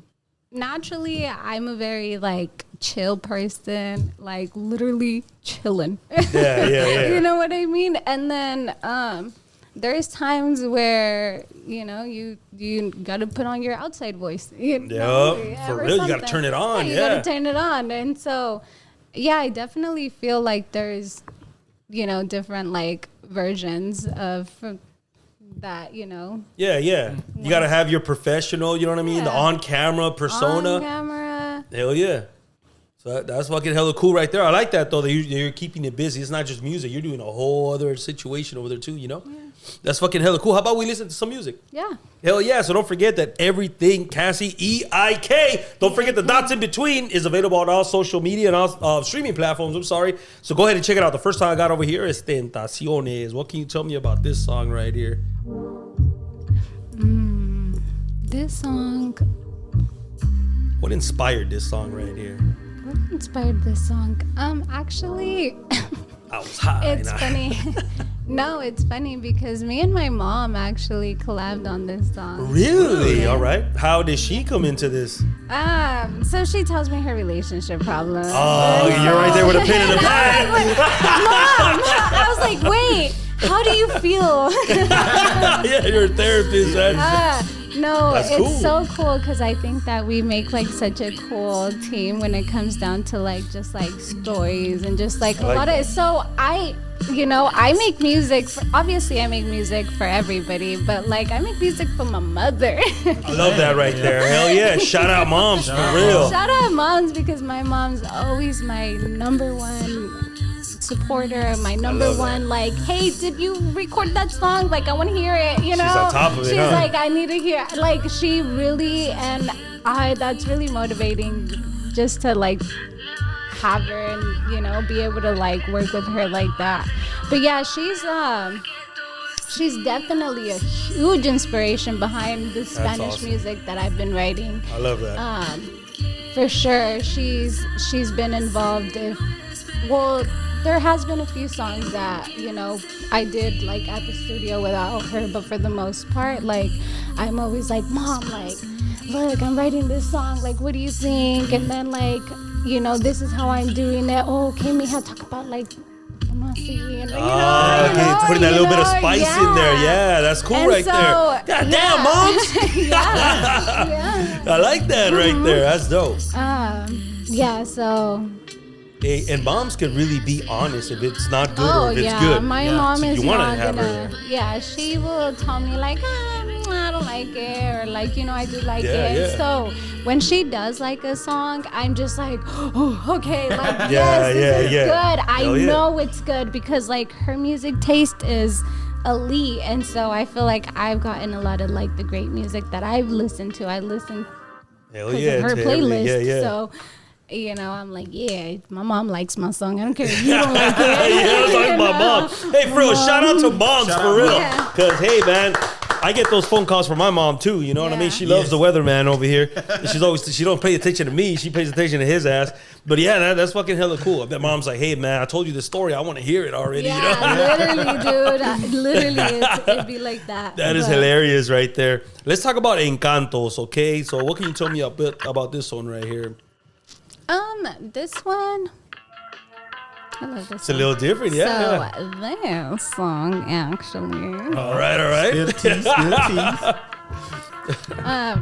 a very like chill person, like literally chilling. Yeah. You know what I mean? And then there's times where you got to put on your outside voice. For real, you got to turn it on. You got to turn it on. And so, I definitely feel like there's, different like versions of that. Yeah. You got to have your professional. You know what I mean? The on-camera persona. On camera. Hell yeah. So that's fucking hella cool right there. I like that though. That you're keeping it busy. It's not just music. You're doing a whole other situation over there too. Yeah. That's fucking hella cool. How about we listen to some music? Yeah. Hell yeah. So don't forget that everything Cassie E.I.K. Don't forget the dots in between is available on all social media and all streaming platforms. I'm sorry. So go ahead and check it out. The first song I got over here is Tentaciones. What can you tell me about this song right here? This song. What inspired this song right here? What inspired this song? Actually, I was high. It's funny. No, it's funny because me and my mom actually collabed on this song. Really? All right. How did she come into this? So she tells me her relationship problems. Oh, you're right there with a pin in the pad. Mom, I was like, wait, how do you feel? Yeah, you're a therapist. No, That's it's cool. So cool because I think that we make like such a cool team when it comes down to like just like stories and just like a lot of. So I make music. Obviously, I make music for everybody, but like I make music for my mother. I love that right there. Hell yeah! Shout out moms for real. Shout out moms because my mom's always my number one supporter, my number one, like, hey, did you record that song? Like, I want to hear it, She's on top of it, She's like, I need to hear, like, she really, and that's really motivating just to, like, have her and, be able to, like, work with her like that. But, yeah, she's definitely a huge inspiration behind the Spanish music that I've been writing. I love that. For sure, she's been involved there has been a few songs that, I did like at the studio without her, but for the most part, like, I'm always like, Mom, like, look, I'm writing this song, like, what do you think? And then, like, this is how I'm doing it. Oh, okay, Mija, talk about, like, putting that little bit of spice in there. Yeah, that's cool there. God damn, moms. Yeah. I like that right there. That's dope. So... Hey, and moms could really be honest if it's not good or if it's good. My mom is not gonna. Yeah, she will tell me like, I don't like it, or like, I do like it. Yeah. So when she does like a song, I'm just like, oh, okay, like this is good. I know it's good because like her music taste is elite, and so I feel like I've gotten a lot of like the great music that I've listened to. I listen Hell yeah. Her playlist. Yeah. So, you know, I'm like, yeah, my mom likes my song. I don't care if you don't like it. Yeah, it's like my mom. Hey, for real, shout out to moms for real. Because, hey, man, I get those phone calls from my mom too. You know what I mean? She loves the weatherman over here. She don't pay attention to me. She pays attention to his ass. But yeah, that's fucking hella cool. I bet mom's like, hey man, I told you this story. I want to hear it already. Yeah, you know? literally, dude. It'd be like that. That is hilarious right there. Let's talk about Encantos, okay? So what can you tell me a bit about this one right here? This one. I love this. It's a little different, yeah. So this song actually. All right.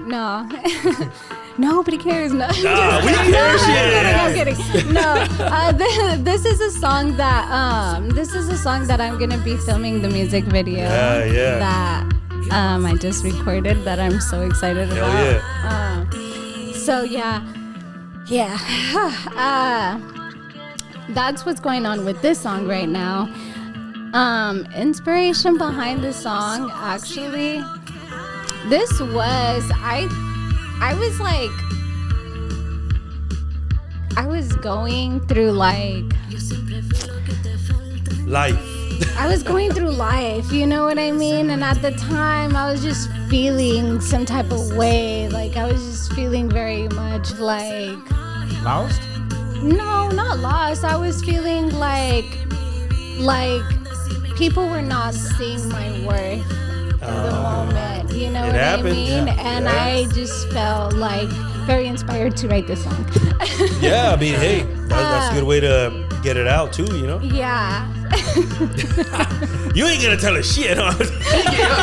No. Nobody cares. No. We care. I'm kidding. No. This is a song that I'm gonna be filming the music video. That I just recorded that I'm so excited about. So yeah. That's what's going on with this song right now. Inspiration behind the song, actually, this was I was going through like life. I was going through life, you know what I mean? And at the time, I was just feeling some type of way. Like, I was just feeling very much like... Lost? No, not lost. I was feeling like people were not seeing my worth in the moment. You know what I mean? Yeah. And I just felt like very inspired to write this song. Yeah, I mean, hey, that's a good way to get it out too, you know? Yeah. You ain't gonna tell us shit, huh?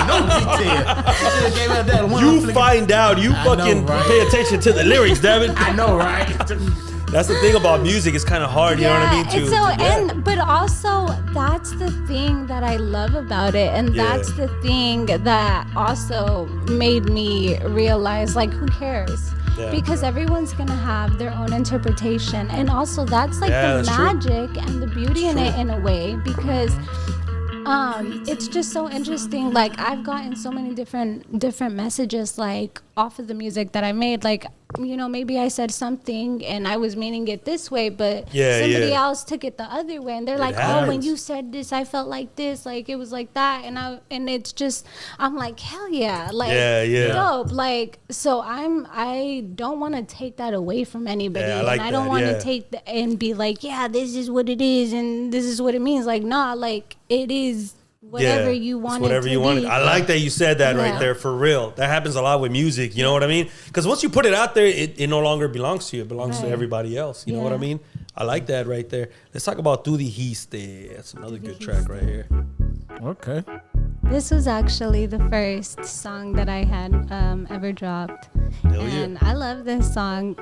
No detail. You find out. You fucking pay attention to the lyrics, damn it. I know, right? That's the thing about music. It's kind of hard, you know what I mean? But also, that's the thing that I love about it. And that's the thing that also made me realize, like, who cares? Yeah. Because everyone's going to have their own interpretation. And also, that's like the magic and the beauty in it in a way. Because it's just so interesting. Like, I've gotten so many different messages, like, off of the music that I made. Like, you know, maybe I said something and I was meaning it this way, but somebody else took it the other way, and they're like, "Oh, when you said this, I felt like this, like it was like that," and it's just, I'm like, hell yeah, like dope, like, so I don't want to take that away from anybody, and I don't want to take and be like, yeah, this is what it is and this is what it means, like, nah, like it is. Whatever you want it to be. I like that you said that right there, for real. That happens a lot with music, you know what I mean? Because once you put it out there, it no longer belongs to you. It belongs to everybody else. You know what I mean? I like that right there. Let's talk about Tu Dijiste. That's another good track right here. Okay. This was actually the first song that I had ever dropped. And I love this song.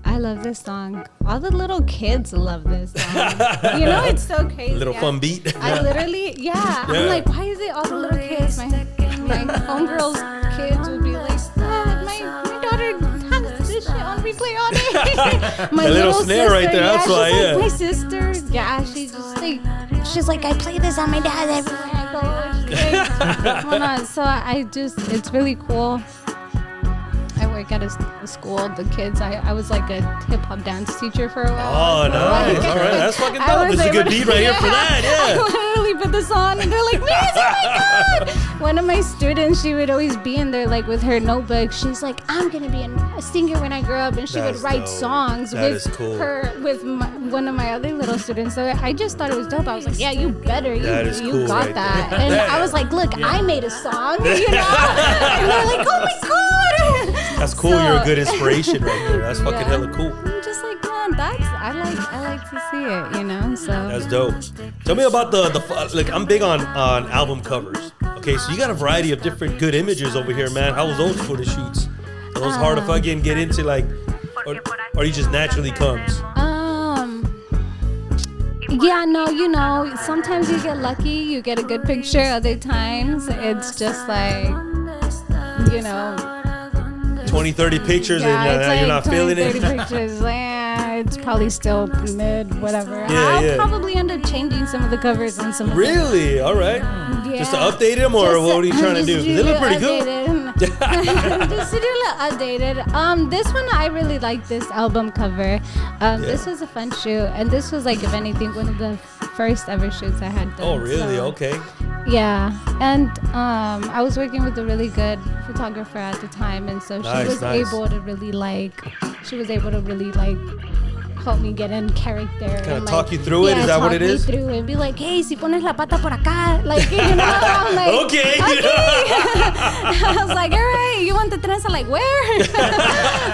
I love this song. All the little kids love this song. You know, it's so crazy. Little fun beat. I literally, I'm like, why is it all the little kids? My homegirls' kids would be like, my daughter has this shit on replay all day. My little snare sister, right there. That's why, like, my sister, she's like, I play this on my dad everywhere I go. So it's really cool. I work at a school. The kids, I was like a hip hop dance teacher for a while. Oh, nice. All right, that's fucking dope. This is a good beat right here for that. Yeah. I literally put this on, and they're like, "Miss, oh my god!" One of my students, she would always be in there like with her notebook. She's like, "I'm gonna be a singer when I grow up," and she would write songs with one of my other little students. So I just thought it was dope. I was like, "Yeah, you better. You got right that." And I was like, "Look, I made a song," you know. And they're like, "Oh my god." That's cool. You're a good inspiration right there. That's fucking hella cool. I'm just like, man, I like to see it, you know. So that's dope. Tell me about the like, I'm big on album covers. Okay, so you got a variety of different good images over here, man. How was those photo shoots? Are those hard to fucking get into, like, or you just naturally comes? Yeah, no, you know, sometimes you get lucky, you get a good picture. Other times it's just like, you know, 20, 30 pictures and you're not feeling it. 30 pictures. it's probably still mid, whatever. I'll probably end up changing some of the covers and some. Really? All right. Yeah. Just to update them, or what are you trying to do? They look pretty good. Just to do a little updated. This one I really like this album cover. This was a fun shoot, and this was like, if anything, one of the first ever shoots I had done. Oh, really? So, okay. Yeah, and I was working with a really good photographer at the time, and so she was able to really help me get in character. Kind of talk you through it? Is that what it is? Through it. Be like, hey, si pones la pata por acá. Like, you know, I'm like, okay. I was like, all right, you want the trenza, like, where?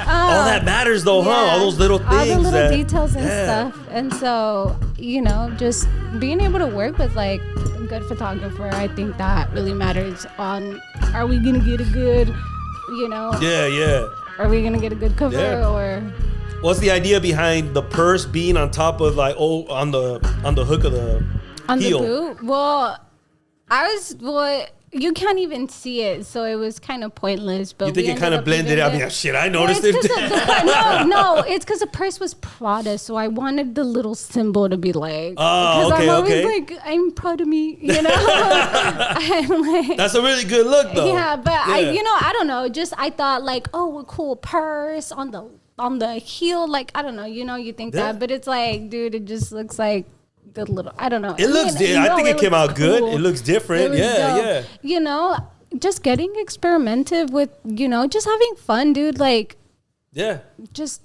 All that matters though, huh? All those little things. All the little details and stuff. And so, you know, just being able to work with like a good photographer, I think that really matters on, are we going to get a good, you know? Yeah. Are we going to get a good cover or... What's the idea behind the purse being on top of like on the hook of the heel? The boot? Well, you can't even see it, so it was kind of pointless. But you think it kind of blended out? Yeah, shit, I noticed it. No, it's because the purse was Prada, so I wanted the little symbol to be like. Oh, okay, I'm always like, I'm proud of me, you know. I'm like, that's a really good look, though. Yeah, but I don't know. Just I thought like, oh, a cool purse on the heel, like I don't know, you think that, but it's like, dude, it just looks like the little, I don't know. It looks, I think it came out good. It looks different. Yeah. You know, just getting experimentative with, just having fun, dude. Like, just,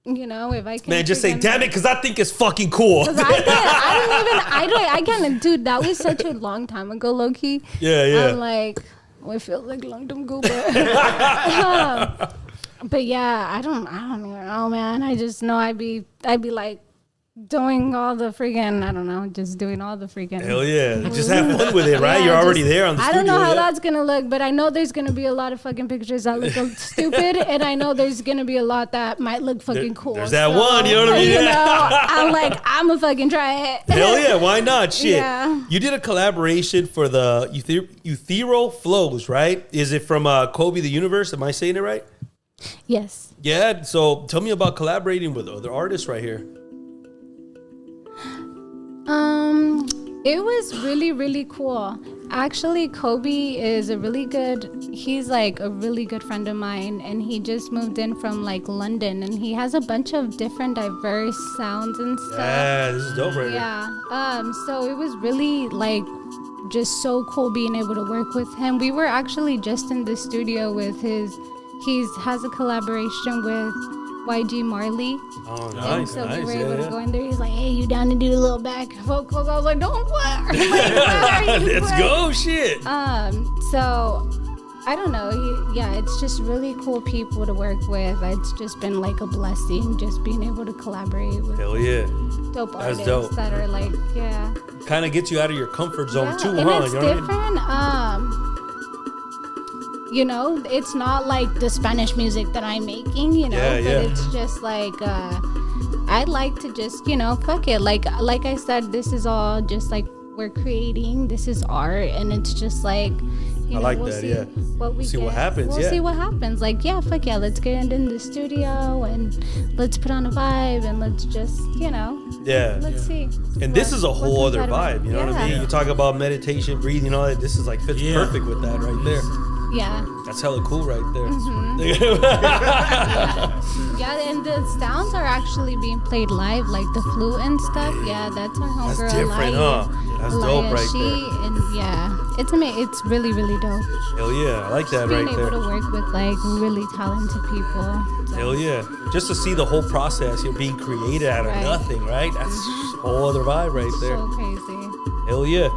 if I can. Man, just say, damn it, because I think it's fucking cool. Because I can't, dude, that was such a long time ago, low key. Yeah. I'm like, it feels like a long time ago, but. But yeah, I don't even know, man. I just know I'd be like doing all the freaking, just doing all the freaking. Hell yeah. Just have fun with it, right? You're already there on the studio. I don't know how that's going to look, but I know there's going to be a lot of fucking pictures that look stupid, and I know there's going to be a lot that might look fucking cool. There's that one, you know what I mean? I'm like, I'm going to fucking try it. Hell yeah, why not? Shit. Yeah. You did a collaboration for the Ethereal Flows, right? Is it from Kobe the Universe? Am I saying it right? Yes. Yeah, so tell me about collaborating with other artists right here. It was really, really cool. Actually, Kobe is he's like a really good friend of mine, and he just moved in from like London, and he has a bunch of different diverse sounds and stuff. Yeah, this is dope right here. Yeah. So it was really like just so cool being able to work with him. We were actually just in the studio with he has a collaboration with YG Marley. Oh, nice. And so we were able to go in there. He's like, hey, you down to do a little back vocals? I was like, don't what? Let's go, shit. So I don't know. It's just really cool people to work with. It's just been like a blessing just being able to collaborate with dope artists that are like, kind of gets you out of your comfort zone too, and huh? It's different. It's not like the Spanish music that I'm making, but it's just like, I'd like to just, fuck it. Like I said, this is all just like we're creating. This is art, and it's just like, I like that, see what happens, We'll see what happens. Like, fuck yeah, let's get in the studio and let's put on a vibe and let's just, let's see. And this is a whole other vibe, you know what I mean? You talk about meditation, breathing, all that. This is like fits perfect with that right there. Yeah. That's hella cool right there. Mm-hmm. And the sounds are actually being played live, like the flute and stuff. Yeah, that's our homegirl. That's different, huh? That's dope right there. And it's amazing. It's really, really dope. Hell yeah, I like that right there. Being able to work with like really talented people. So. Hell yeah. Just to see the whole process, you're being created out of nothing, right? That's a whole other vibe right there. So crazy. Hell yeah.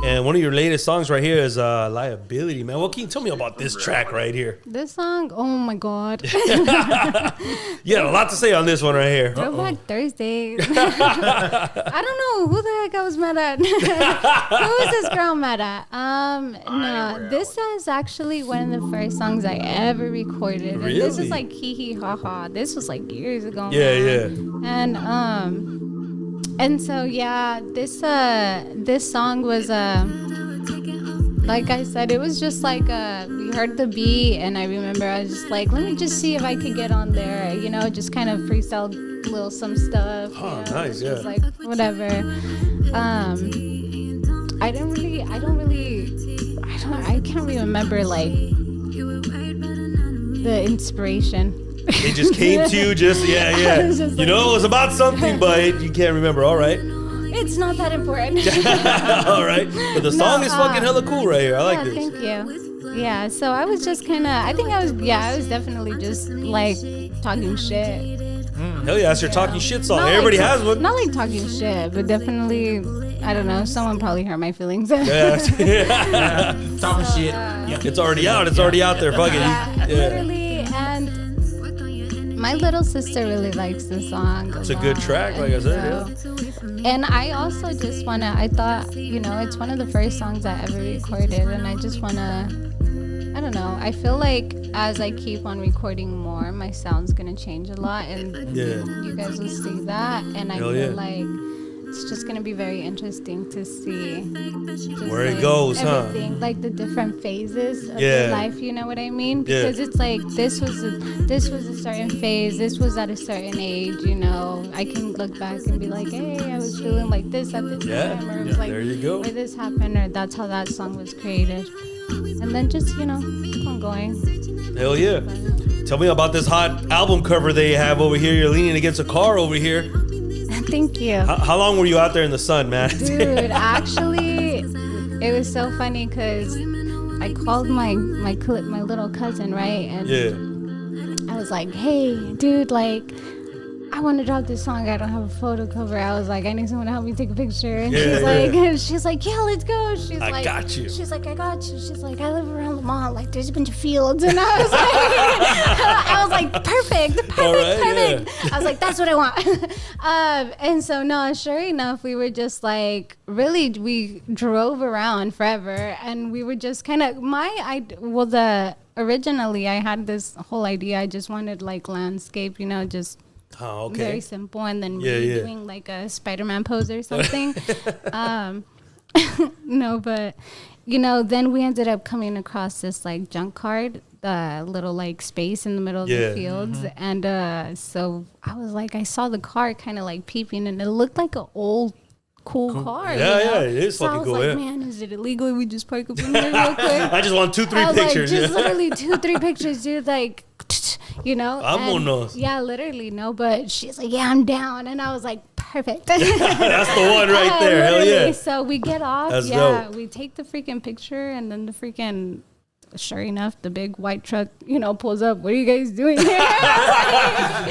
And one of your latest songs right here is Liability, man. What can you tell me about this track right here? This song, oh my God. You had a lot to say on this one right here. Throwback Thursdays. I don't know who the heck I was mad at. Who was this girl mad at? No, this is actually one of the first songs I ever recorded. Really? And this is like hee hee ha ha. This was like years ago. Yeah. And so this song was like I said, it was just like we heard the beat, and I remember I was just like, let me just see if I could get on there, you know, just kind of freestyle little some stuff. Oh, you know, nice, yeah. just like whatever. I can't really remember like the inspiration. It just came to you, yeah. You know, it was about something, but you can't remember. All right. It's not that important. All right. But the song is fucking hella cool right here. I like this. Thank you. Yeah, so I was just kind of, I was definitely just like talking shit. Hell yeah, that's your talking shit song. Everybody has one. Not like talking shit, but definitely, I don't know, someone probably hurt my feelings. Yeah. Talking shit. It's already out. It's already out there. Fucking. Yeah. Literally, and my little sister really likes the song. It's a good track, like I said. And I also just I thought, you know, it's one of the first songs I ever recorded, and I just I don't know, I feel like as I keep on recording more, my sound's gonna change a lot, and you guys will see that, and I feel like it's just gonna be very interesting to see where it goes, everything, like the different phases of your life. You know what I mean? Because it's like this was a certain phase. This was at a certain age. You know, I can look back and be like, hey, I was feeling like this at the time, or it was like, there you go. Where this happened, or that's how that song was created. And then just, you know, keep on going. Hell yeah! Tell me about this hot album cover they have over here. You're leaning against a car over here. Thank you. How long were you out there in the sun, man? Dude, actually, it was so funny because I called my little cousin, right? And I was like, hey, dude, like, I want to drop this song. I don't have a photo cover. I was like, I need someone to help me take a picture. And she's like, yeah, let's go. I got you. She's like, I got you. She's like, I live around the mall. Like, there's a bunch of fields. And I was like, perfect. I was like, that's what I want. And so, no, sure enough, we were just like, really, we drove around forever. And we were just kind of, originally I had this whole idea. I just wanted like landscape, you know, just very simple, and then doing like a Spider-Man pose or something. No, but you know, then we ended up coming across this like junk card, the little like space in the middle of the fields, and so I was like, I saw the car kind of like peeping, and it looked like an old cool car. Yeah, it is so fucking cool. I was like, man, is it illegal if we just park up in there real quick? I just want 2-3 pictures. Like, just literally 2-3 pictures, dude. Like, you know. Vámonos. Yeah, literally, no. But she's like, yeah, I'm down, and I was like, perfect. That's the one right there. Hell yeah. So we get off. That's dope. We take the freaking picture, and then the freaking. Sure enough, the big white truck, you know, pulls up. What are you guys doing here?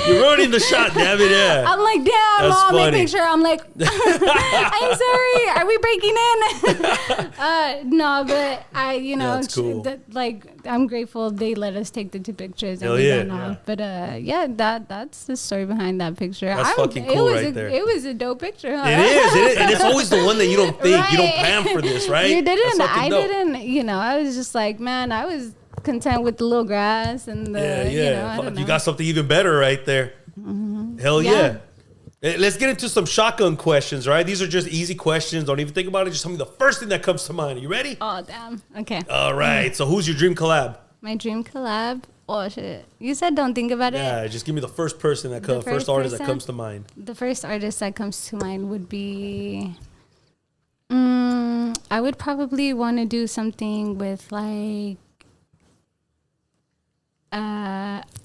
You're ruining the shot, damn it, yeah. I'm like, damn, Mom, making sure. I'm like, I'm sorry. Are we breaking in? No, but that's cool. I'm grateful they let us take the 2 pictures. Hell and yeah. we got off. But that's the story behind that picture. That's fucking cool right there. It was a dope picture, huh? It is. And it's always the one that you don't think. Right. You don't plan for this, right? You didn't. I didn't. You know, I was just like, man, I was content with the little grass and the, you know, I don't know. You got something even better right there. Mm-hmm. Hell yeah. Let's get into some shotgun questions, right? These are just easy questions. Don't even think about it. Just tell me the first thing that comes to mind. Are you ready? Oh, damn. Okay. All right. So who's your dream collab? My dream collab? Oh, shit. You said don't think about it? Yeah, just give me the first person that comes, first artist that comes to mind. The first artist that comes to mind would be... I would probably want to do something with like...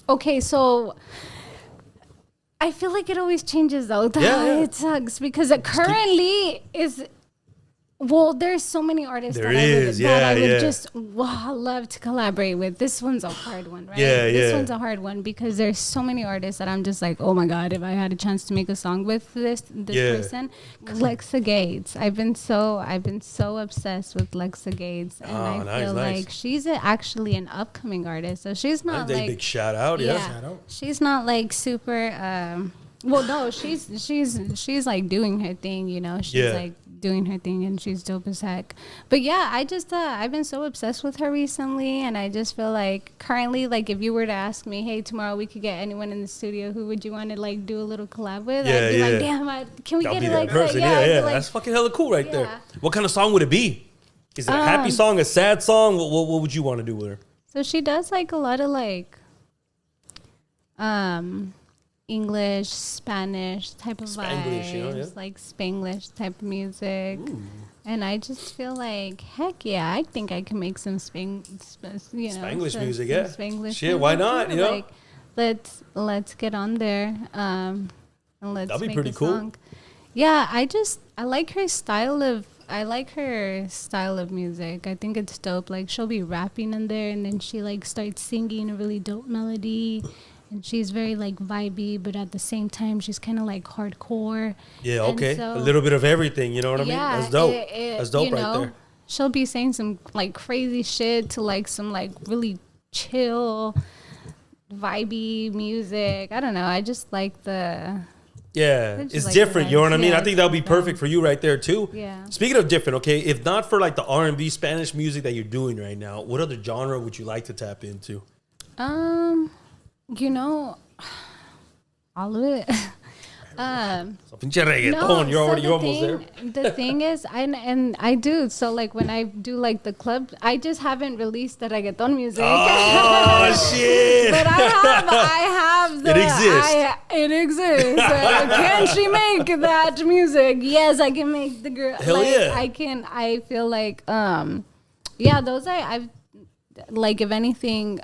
okay, so... I feel like it always changes though. It sucks because it currently is... Well, there's so many artists that I would just love to collaborate with. This one's a hard one, right? This one's a hard one because there's so many artists that I'm just like, oh my God, if I had a chance to make a song with this person. Lexa Gates. I've been so obsessed with Lexa Gates, and I feel like she's actually an upcoming artist. So she's not like big shout out, she's not like super. Well, no, she's like doing her thing, you know. She's like doing her thing, and she's dope as heck. But yeah, I just I've been so obsessed with her recently, and I just feel like currently, like if you were to ask me, hey, tomorrow we could get anyone in the studio, who would you want to like do a little collab with? I'd be like, damn, can we get it like that? That's fucking hella cool right there. What kind of song would it be? Is it a happy song, a sad song? What would you want to do with her? So she does like a lot of like English, Spanish type of vibes, like Spanglish type of music. Ooh. And I just feel like, heck yeah, I think I can make some Spanglish music, yeah. Spanglish shit, why not? You know, like let's get on there, and let's that'd be make pretty cool. Song. Yeah, I like her style of music. I think it's dope. Like she'll be rapping in there, and then she like starts singing a really dope melody. And she's very like vibey, but at the same time, she's kind of like hardcore. Yeah, okay. So, a little bit of everything, you know what I mean? That's dope. That's dope right there. She'll be saying some like crazy shit to like some like really chill, vibey music. I don't know. I just like the... Yeah, it's like different, you know what I mean? I think that would be perfect for you right there, too. Yeah. Speaking of different, okay, if not for like the R&B Spanish music that you're doing right now, what other genre would you like to tap into? You know, all of it. Reggaeton, you're almost there. The thing is, I do. So like when I do like the club, I just haven't released the reggaeton music. Oh shit! But I have the. It exists. It exists. Can she make that music? Yes, I can make the girl. Hell yeah! I can. I feel like yeah. Those I've like if anything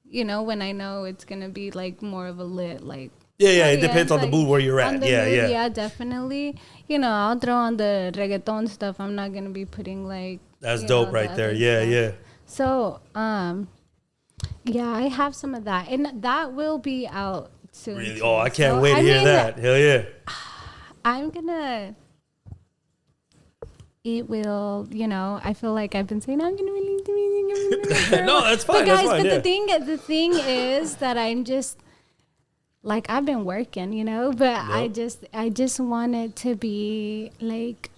you know, when I know it's gonna be like more of a lit like. Yeah, it depends on the mood where you're at. Yeah, definitely. You know, I'll throw on the reggaeton stuff. I'm not gonna be putting like. That's dope right there. Yeah. So, yeah, I have some of that, and that will be out soon. Really? Oh, I can't wait to hear that. Hell yeah. I'm gonna. It will, you know. I feel like I've been saying I'm gonna release the music. No, that's fine. But guys, that's fine, the thing is that I'm just. Like I've been working, you know, but yep. I just want it to be like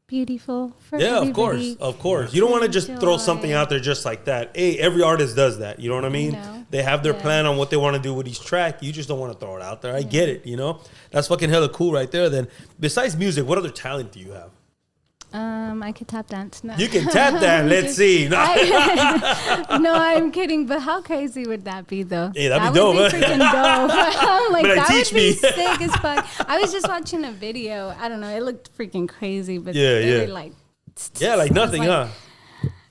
beautiful for everybody. Of course. You don't want to just throw something out there just like that. Hey, every artist does that. You know what I mean? They have their plan on what they want to do with each track. You just don't want to throw it out there. I get it, you know? That's fucking hella cool right there. Then besides music, what other talent do you have? I could tap dance. No. You can tap dance. Let's see. No, I'm kidding. But how crazy would that be, though? Yeah, that'd be dope. That would be freaking dope. I'm like, that would be me. sick as fuck. I was just watching a video. I don't know. It looked freaking crazy, but they were like, like nothing, huh?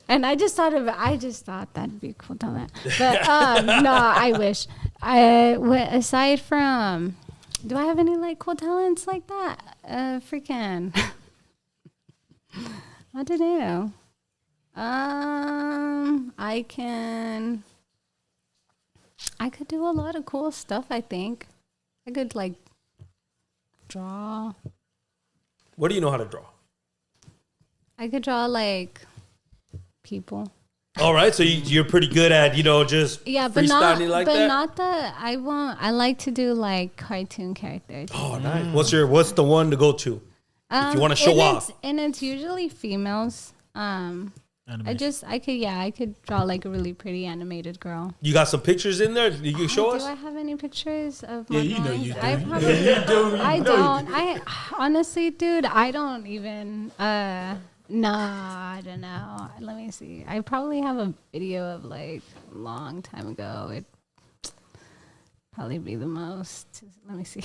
And I just thought that'd be cool talent. But no, I wish. Aside from, do I have any like cool talents like that? Freaking. I don't know. I could do a lot of cool stuff, I think. I could like draw. What do you know how to draw? I could draw like people. All right, so you're pretty good at, you know, just freestyling like that? But not the, I like to do like cartoon characters. Oh, nice. What's the one to go to? If you want to show off. And it's usually females. I could draw like a really pretty animated girl. You got some pictures in there? You can show us? Do I have any pictures of my you know you do. I don't. I honestly, dude, I don't even. No, I don't know. Let me see. I probably have a video of like a long time ago. It'd probably be the most. Let me see.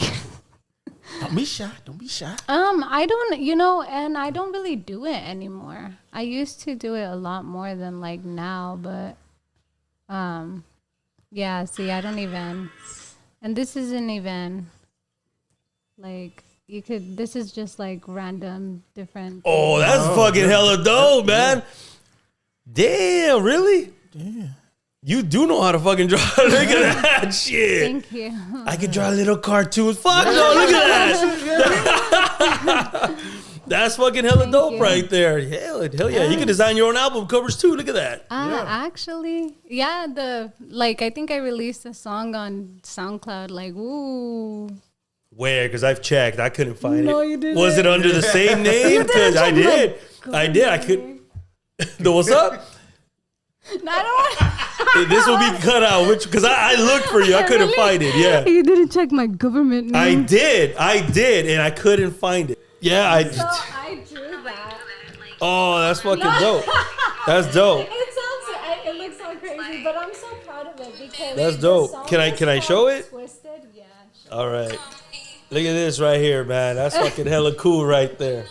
Don't be shy. I don't, you know, and I don't really do it anymore. I used to do it a lot more than like now, but yeah, see, I don't even, and this isn't even like this is just like random different. Oh, that's fucking hella dope, man. Damn, really? Damn. You do know how to fucking draw. Look at that shit. Thank you. I can draw little cartoons. Fuck no, look at that. That's fucking hella dope right there. Hell yeah. You can design your own album covers too. Look at that. Actually, yeah, I think I released a song on SoundCloud, like, ooh. Where? Because I've checked. I couldn't find it. No, you didn't. Was it under the same name? Because I did. I could. What's up? This will be cut out, because I looked for you. I couldn't find it. Yeah, you didn't check my government name. I did, and I couldn't find it. Yeah, So I drew that. Oh, that's fucking dope. That's dope. It looks so crazy, but I'm so proud of it because that's dope. Can I show it? Twisted, yeah. Sure. All right. Look at this right here, man. That's fucking hella cool right there.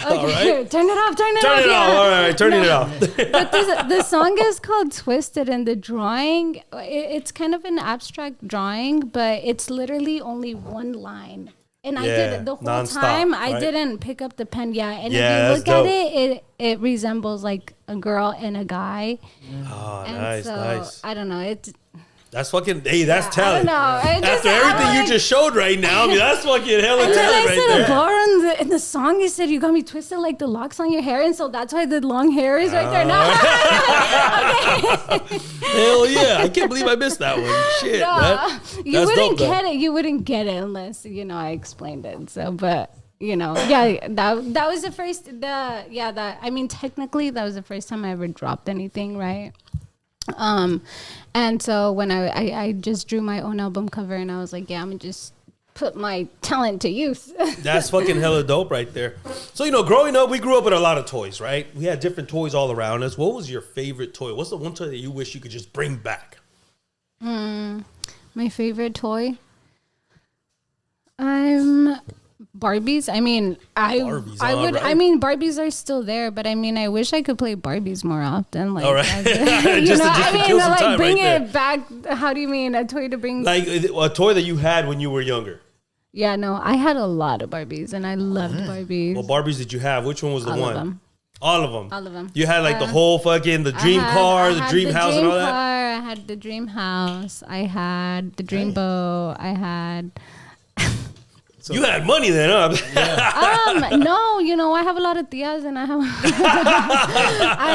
All right. Here, turn it off. Turn it off. All right, turning it off. But the song is called Twisted, and the drawing, it's kind of an abstract drawing, but it's literally only one line. And I did the whole non-stop, time. right? I didn't pick up the pen. Yeah, and if you look at it resembles like a girl and a guy. Oh, and nice, so, nice. I don't know. That's fucking. Hey, that's talent. I don't know. After everything you just showed right now, I mean, that's fucking hella talent right there. I said a bar in the song. You said you got me twisted like the locks on your hair, and so that's why the long hair is right there. No. Okay. Hell yeah! I can't believe I missed that one. Shit, man. You wouldn't get it. You wouldn't get it unless I explained it. So, but. That was the first. I mean, technically, that was the first time I ever dropped anything, right? And so when I just drew my own album cover, and I was like, yeah, I'm gonna just put my talent to use. That's fucking hella dope right there. So, growing up, we grew up with a lot of toys, right? We had different toys all around us. What was your favorite toy? What's the one toy that you wish you could just bring back? My favorite toy? Barbies. I mean, Barbies are still there, but I mean, I wish I could play Barbies more often. Like, all right. Bring it back. How do you mean a toy to bring? Like a toy that you had when you were younger. Yeah, no, I had a lot of Barbies, and I loved Barbies. What Barbies did you have? Which one was the one? All of them. All of them. You had like the whole fucking the dream car, the dream house, and all that. I had the dream house. I had the dream boat. I had. So, you had money then, huh? Yeah. No, I have a lot of tias, and I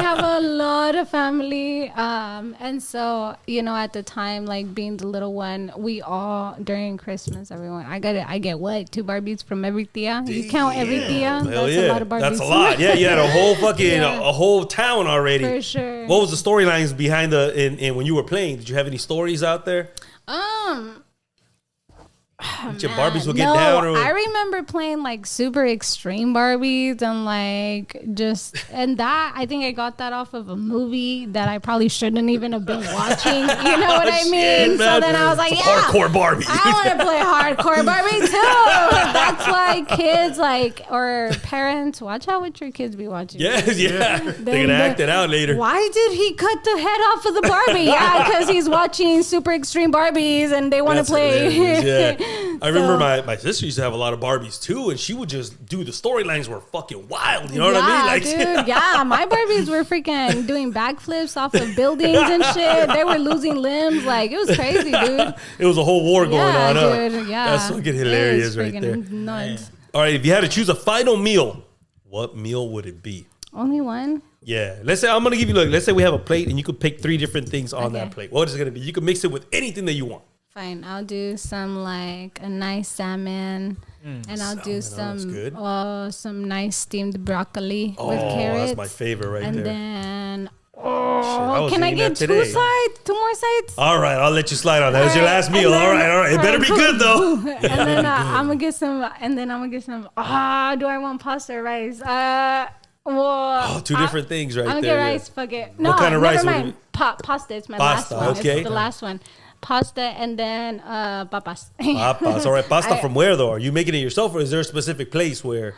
have a lot of family. And so, at the time, like being the little one, we all during Christmas, everyone, I get what? 2 Barbies from every tia. Damn. You count every tia? Hell that's a lot of Barbies. That's a lot. Yeah, you had a whole fucking a whole town already. For sure. What was the storylines behind and when you were playing? Did you have any stories out there? Your Barbies would get down. I remember playing like super extreme Barbies and that I think I got that off of a movie that I probably shouldn't even have been watching. You know what I mean? So then I was like, hardcore Barbie. I want to play hardcore Barbie too. That's why kids or parents watch out what your kids be watching. Yeah. They're gonna act it out later. Why did he cut the head off of the Barbie? Yeah, because he's watching super extreme Barbies and they want to play. Yeah. I remember my sister used to have a lot of Barbies too, and she would just do the storylines were fucking wild. You know what I mean? Like, dude, my Barbies were freaking doing backflips off of buildings and shit. They were losing limbs. Like, it was crazy, dude. It was a whole war going on. Dude, that's fucking hilarious right there. Nuts. All right, if you had to choose a final meal, what meal would it be? Only one? Yeah. Let's say I'm gonna give you let's say we have a plate and you could pick 3 different things on that plate. What is it gonna be? You can mix it with anything that you want. Fine, I'll do some like a nice salmon, and I'll do some nice steamed broccoli with carrots. That's my favorite right and there. And then, can I get 2 more sides? All right, I'll let you slide on that. That was your last meal. All right. It better be good though. And then I'm gonna get some. Do I want pasta or rice? 2 different things right there. I'm gonna get rice. Fuck it. No, what kind of rice? Never mind. Pasta. It's my last one. Okay. It's the last one. Pasta and then papas. Papas. All right. Pasta from where though? Are you making it yourself, or is there a specific place where?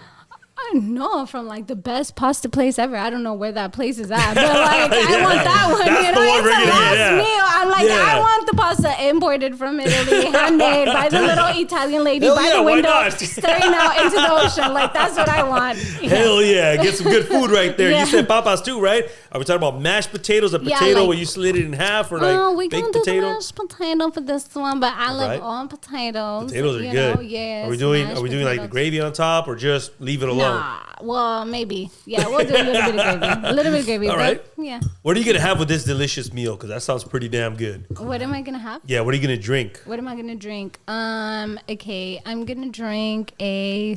No, from like the best pasta place ever. I don't know where that place is at, but like I want that one. That's the one we're gonna get. Meal. I'm like, I want the pasta imported from Italy, handmade by the little Italian lady by the window, staring out into the ocean. Like, that's what I want. Hell yeah, get some good food right there. You said papas too, right? Are we talking about mashed potatoes, a potato where you slit it in half, or like we baked do potato? The mashed potato for this one, but I love all potatoes. Potatoes are good. Yeah. Are we doing like the gravy on top, or just leave it alone? Well, maybe. Yeah, we'll do a little bit of gravy. A little bit of gravy. All right. Yeah. What are you going to have with this delicious meal? Because that sounds pretty damn good. What am I going to have? Yeah, what are you going to drink? What am I going to drink? Okay, I'm going to drink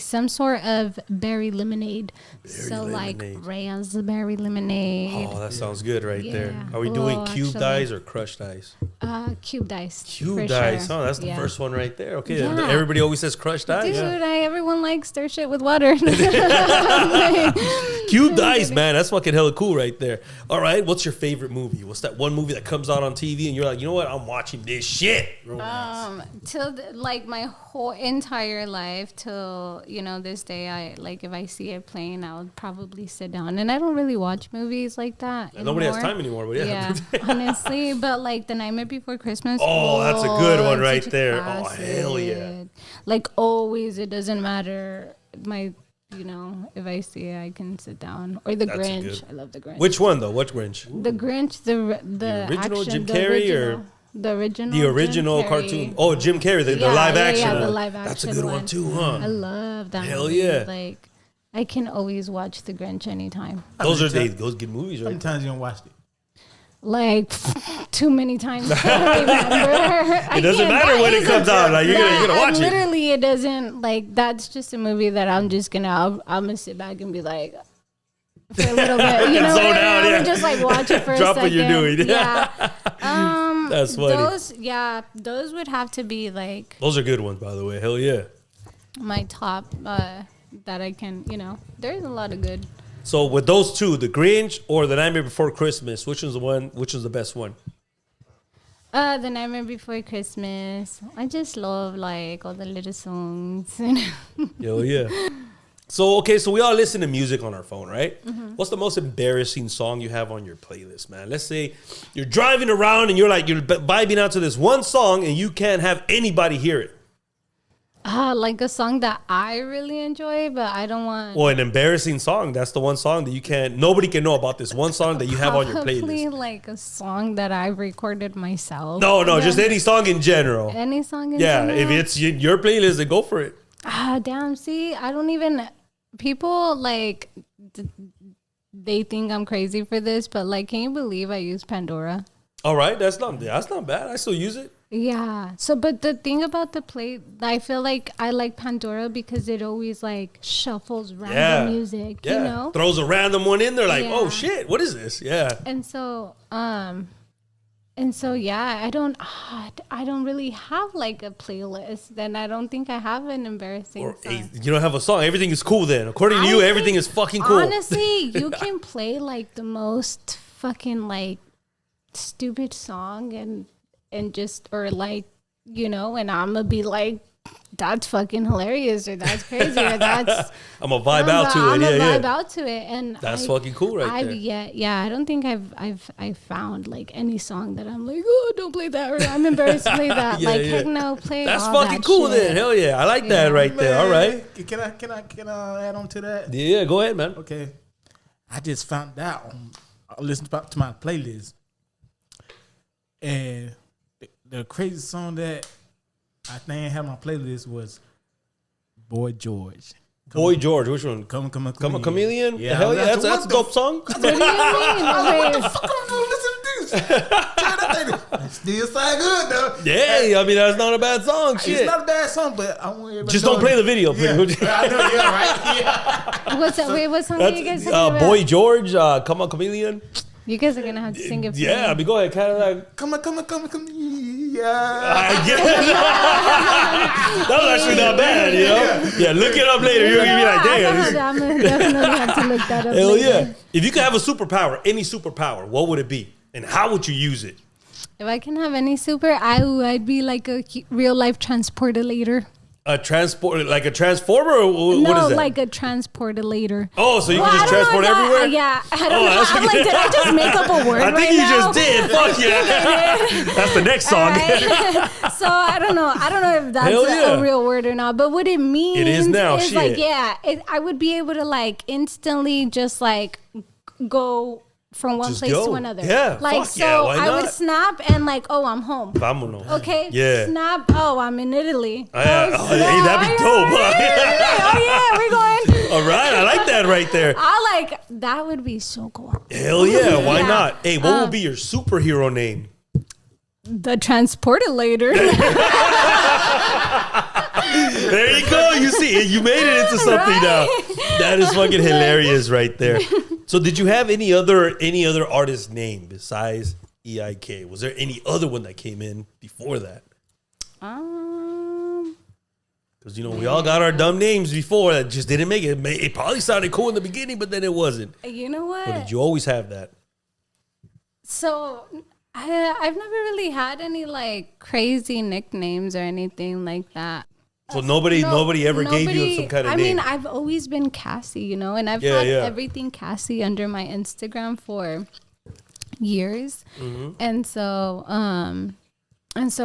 some sort of berry lemonade. Like raspberry lemonade. Oh, that sounds good there. Are we doing cubed ice or crushed ice? Cubed ice. Cubed ice. Sure. Oh, that's the first one right there. Okay, everybody always says crushed ice. Dude, everyone likes their shit with water. Cube dice, man. That's fucking hella cool right there. All right, what's your favorite movie? What's that one movie that comes out on TV and you're like, you know what? I'm watching this shit. Till like my whole entire life till this day, I like if I see it playing, I'll probably sit down. And I don't really watch movies like that. Nobody has time anymore, but yeah. Honestly, but like The Nightmare Before Christmas. Oh, that's a good one right there. Oh, hell yeah. Like always, it doesn't matter. If I see it, I can sit down. Or The Grinch. I love The Grinch. Which one though? Which Grinch? The Grinch, the original action, Jim Carrey or the original? The original cartoon. Oh, Jim Carrey, the live action. Yeah, the live action. That's a good one too, huh? I love that. Hell yeah! Like I can always watch The Grinch anytime. Those good movies, right? How many times you watched it? Like too many times. I remember. It doesn't matter when it comes out. Like you're gonna watch it. Literally, it doesn't. Like that's just a movie that I'm just I'm gonna sit back and be like for a little bit. You know, zone out, yeah. Just like watch it for Drop a second. what you're doing. Yeah. That's funny. Those would have to be like. Those are good ones, by the way. Hell yeah. My top that I can. There's a lot of good. So with those two, The Grinch or The Nightmare Before Christmas, which one's the best one? The Nightmare Before Christmas. I just love like all the little songs. Hell yeah. So we all listen to music on our phone, right? Mm-hmm. What's the most embarrassing song you have on your playlist, man? Let's say you're driving around and you're vibing out to this one song and you can't have anybody hear it. Like a song that I really enjoy, but I don't want. Well, an embarrassing song. That's the one song that nobody can know about this one song that you have on your playlist. Probably like a song that I recorded myself. No, just any song in general. Any song in general? Yeah, if it's your playlist, then go for it. Damn, see, I don't even. People like, they think I'm crazy for this, but like, can you believe I use Pandora? All right, that's not bad. I still use it. Yeah. So, but the thing about I feel like I like Pandora because it always like shuffles random music. Yeah. You know, throws a random one in there, like, oh shit, what is this? Yeah. And so yeah, I don't really have like a playlist. Then I don't think I have an embarrassing song. You don't have a song. Everything is cool then. According to you, everything is fucking cool. Honestly, you can play like the most fucking like stupid song and just or like and I'm gonna be like, that's fucking hilarious, or that's crazy, or that's I'm gonna vibe out to it. I'm gonna vibe out to it, and that's fucking cool, right there. Yeah. I don't think I've found like any song that I'm like, oh, don't play that, or I'm embarrassed to play that. Heck no, play. That's all fucking that cool shit. then. Hell yeah, I like that right there. All right. Can I add on to that? Yeah, go ahead, man. Okay. I just found out. I listened to my playlist, and the crazy song that I think I had on my playlist was Boy George. Boy George, which one? Come a Chameleon? Yeah, hell yeah, that's a dope song. What do you mean? What the fuck am I listen to this? It still sound good though. Yeah, I mean that's not a bad song. Shit. It's not a bad song, but I want everybody just don't play the video. Yeah. I know, yeah, right. Yeah. What's that? Wait, what song are you guys talking about? Boy George, Come on Chameleon. You guys are gonna have to sing it for me. I mean, go ahead, kind of like Come on. Yeah. That was actually not bad, you know? Yeah, look it up later. You're gonna be like, damn. I'm gonna definitely have to look that up. Hell later. yeah. If you could have a superpower, any superpower, what would it be? And how would you use it? If I can have any I'd be like a real life transporter. Like a transformer? Or what is that? No, like a transporter. Oh, so you can just transport everywhere? Yeah, I don't know. I'm like, did I just make up a word I think you just did. Fuck yeah. That's the next song. Right. So I don't know. If that's a real word or not. But what it means it is now. Is like, I would be able to like instantly just like go from one place to another. Yeah. Like, so I would snap and like, oh, I'm home. Vámonos. Okay. Yeah. Snap. Oh, I'm in Italy. Hey, that'd be dope. We're going. All right. I like that right there. That would be so cool. Hell yeah. Why not? Hey, what would be your superhero name? The transporter later. There you go. You see, you made it into something now. That is fucking hilarious right there. So did you have any other artist name besides E.I.K? Was there any other one that came in before that? Because, we all got our dumb names before that just didn't make it. It probably sounded cool in the beginning, but then it wasn't. You know what? But did you always have that? So, I've never really had any, like, crazy nicknames or anything like that. So nobody ever gave you some kind of name? I mean, I've always been Cassie, and I've had everything Cassie under my Instagram for years. Mm-hmm. And so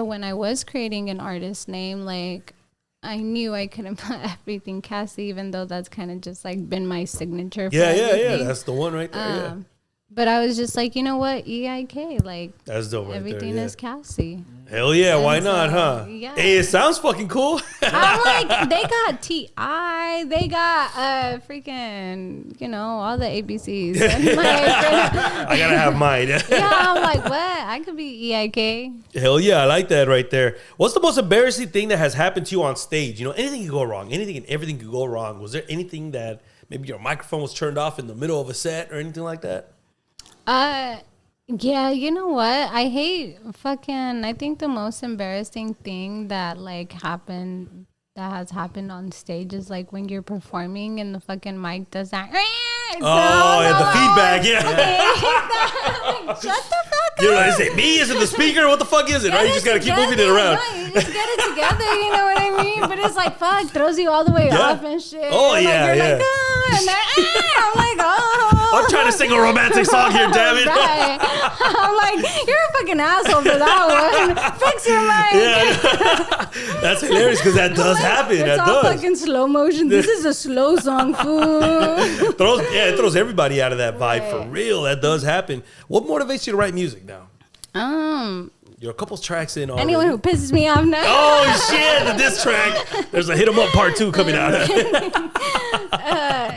when I was creating an artist name, like, I knew I couldn't put everything Cassie, even though that's kind of just like been my signature. For everything. That's the one right there. But I was just like, you know what, E.I.K, like, that's dope. Right everything there, is Cassie. Hell yeah, why not, huh? Yeah. Hey, it sounds fucking cool. I'm like, they got T.I., they got freaking, all the ABCs. And like, I gotta have mine. Yeah, I'm like, what? I could be E.I.K. Hell yeah, I like that right there. What's the most embarrassing thing that has happened to you on stage? Anything could go wrong. Anything and everything could go wrong. Was there anything that maybe your microphone was turned off in the middle of a set or anything like that? Yeah, you know what? I think the most embarrassing thing that has happened on stage is like when you're performing and the fucking mic does that. The feedback, yeah. Like, shut the fuck up. Is it me? Is it the speaker? What the fuck is it? Right? You just gotta keep moving it around. No, you just get it together, you know what I mean? But it's like, fuck, throws you all the way off and shit. Oh, yeah, Like, yeah. Like, and I'm like, oh. I'm trying to sing a romantic song here, damn it. Right. I'm like, you're a fucking asshole for that one. Fix your mic. Yeah. That's hilarious because that does happen. It's all fucking slow motion. This is a slow song, fool. It throws everybody out of that vibe for real. That does happen. What motivates you to write music now? You're a couple tracks in already. Anyone who pisses me off now. Oh shit! The diss track. There's a Hit 'Em Up Part 2 coming out.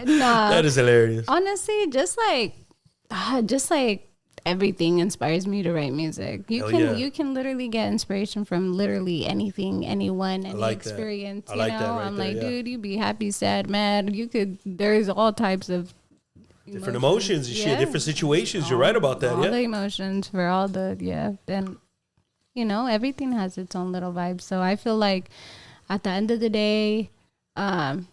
Nah. That is hilarious. Honestly, just like everything inspires me to write music. You can literally get inspiration from literally anything, anyone, any experience. That right I'm there, like, dude, you be happy, sad, mad. There's all types of different emotions and shit, different situations. You're right about that. All the emotions for all the and everything has its own little vibe. So I feel like at the end of the day, I'd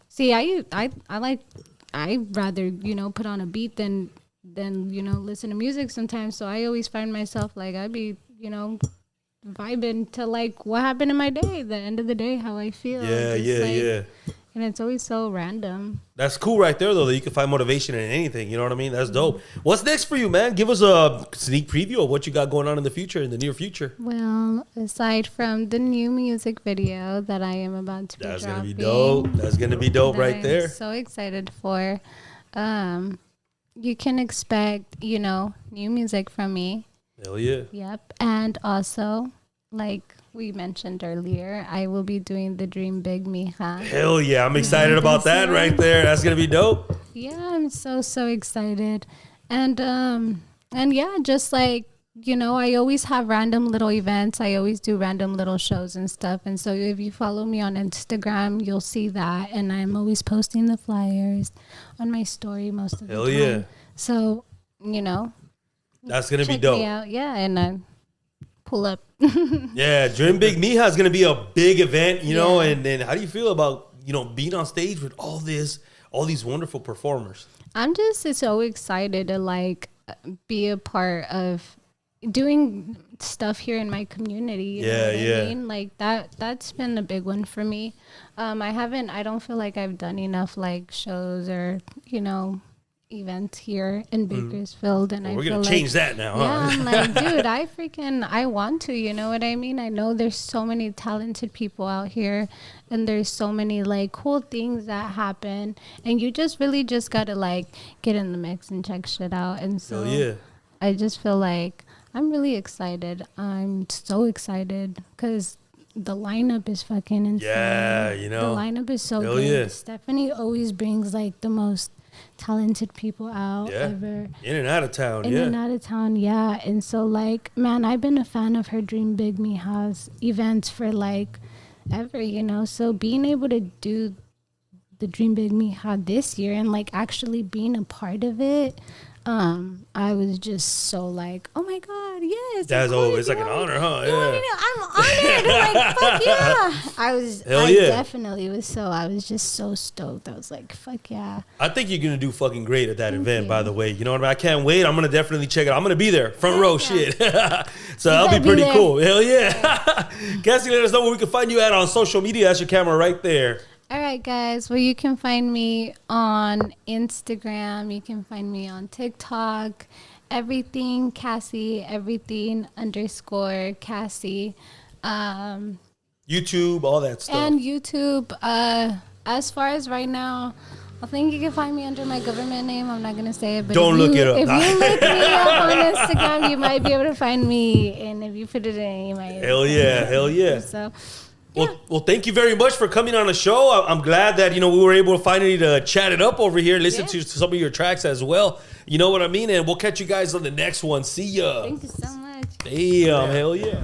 rather put on a beat than listen to music sometimes. So I always find myself like I'd be vibing to like what happened in my day, the end of the day, how I feel. Yeah. And it's always so random. That's cool right there, though, that you can find motivation in anything. You know what I mean? That's dope. What's next for you, man? Give us a sneak preview of what you got going on in the near future. Well, aside from the new music video that I am about to be dropping. That's going to be dope. That's going to be dope right there. I'm so excited for. You can expect, new music from me. Hell yeah. Yep. And also, like we mentioned earlier, I will be doing the Dream Big Mija. Hell yeah. I'm excited about that right there. That's going to be dope. Yeah, I'm so excited. And yeah, just like, I always have random little events. I always do random little shows and stuff. And so if you follow me on Instagram, you'll see that. And I'm always posting the flyers on my story most of the time. Hell yeah. So, that's going to be dope. Me out. Yeah, and pull up. Yeah, Dream Big Mija is going to be a big event, know, and then how do you feel about, being on stage with all these wonderful performers? I'm just so excited to like be a part of doing stuff here in my community. You know what I mean? Like that's been a big one for me. I don't feel like I've done enough like shows or, events here in Bakersfield, and we're gonna change that now. Yeah, I'm like, dude, I want to, you know what I mean? I know there's so many talented people out here, and there's so many like cool things that happen, and you just really just gotta like get in the mix and check shit out. And so I just feel like I'm really excited. I'm so excited because the lineup is fucking insane. Yeah, the lineup is so good. Yeah. Stephanie always brings like the most talented people out ever. In and out of town, yeah. And so like, man, I've been a fan of her Dream Big Mija's events for like ever, so being able to do the Dream Big Mija this year and like actually being a part of it, I was just so like, oh my God, yes. That's it's like an honor, huh? Yeah. I'm honored. I'm like, fuck yeah. Definitely was so, I was just so stoked. I was like, fuck yeah. I think you're going to do fucking great at that event, by the way. You know what I mean? I can't wait. I'm going to definitely check it out. I'm going to be there, front row, shit. So that'll be pretty cool. Hell yeah. Cassie, let us know where we can find you at on social media. That's your camera right there. All right, guys. Well, you can find me on Instagram. You can find me on TikTok. Everything Cassie. Everything _ Cassie. YouTube, all that stuff. And YouTube. As far as right now, I think you can find me under my government name. I'm not going to say it. But don't look it up. If you look me up on Instagram, you might be able to find me. And if you put it in, you might. Hell yeah. Hell yeah. So. Yeah. Well, thank you very much for coming on the show. I'm glad that, we were able to finally chat it up over here, listen to some of your tracks as well. You know what I mean? And we'll catch you guys on the next one. See ya. Thank you so much. Damn, hell yeah.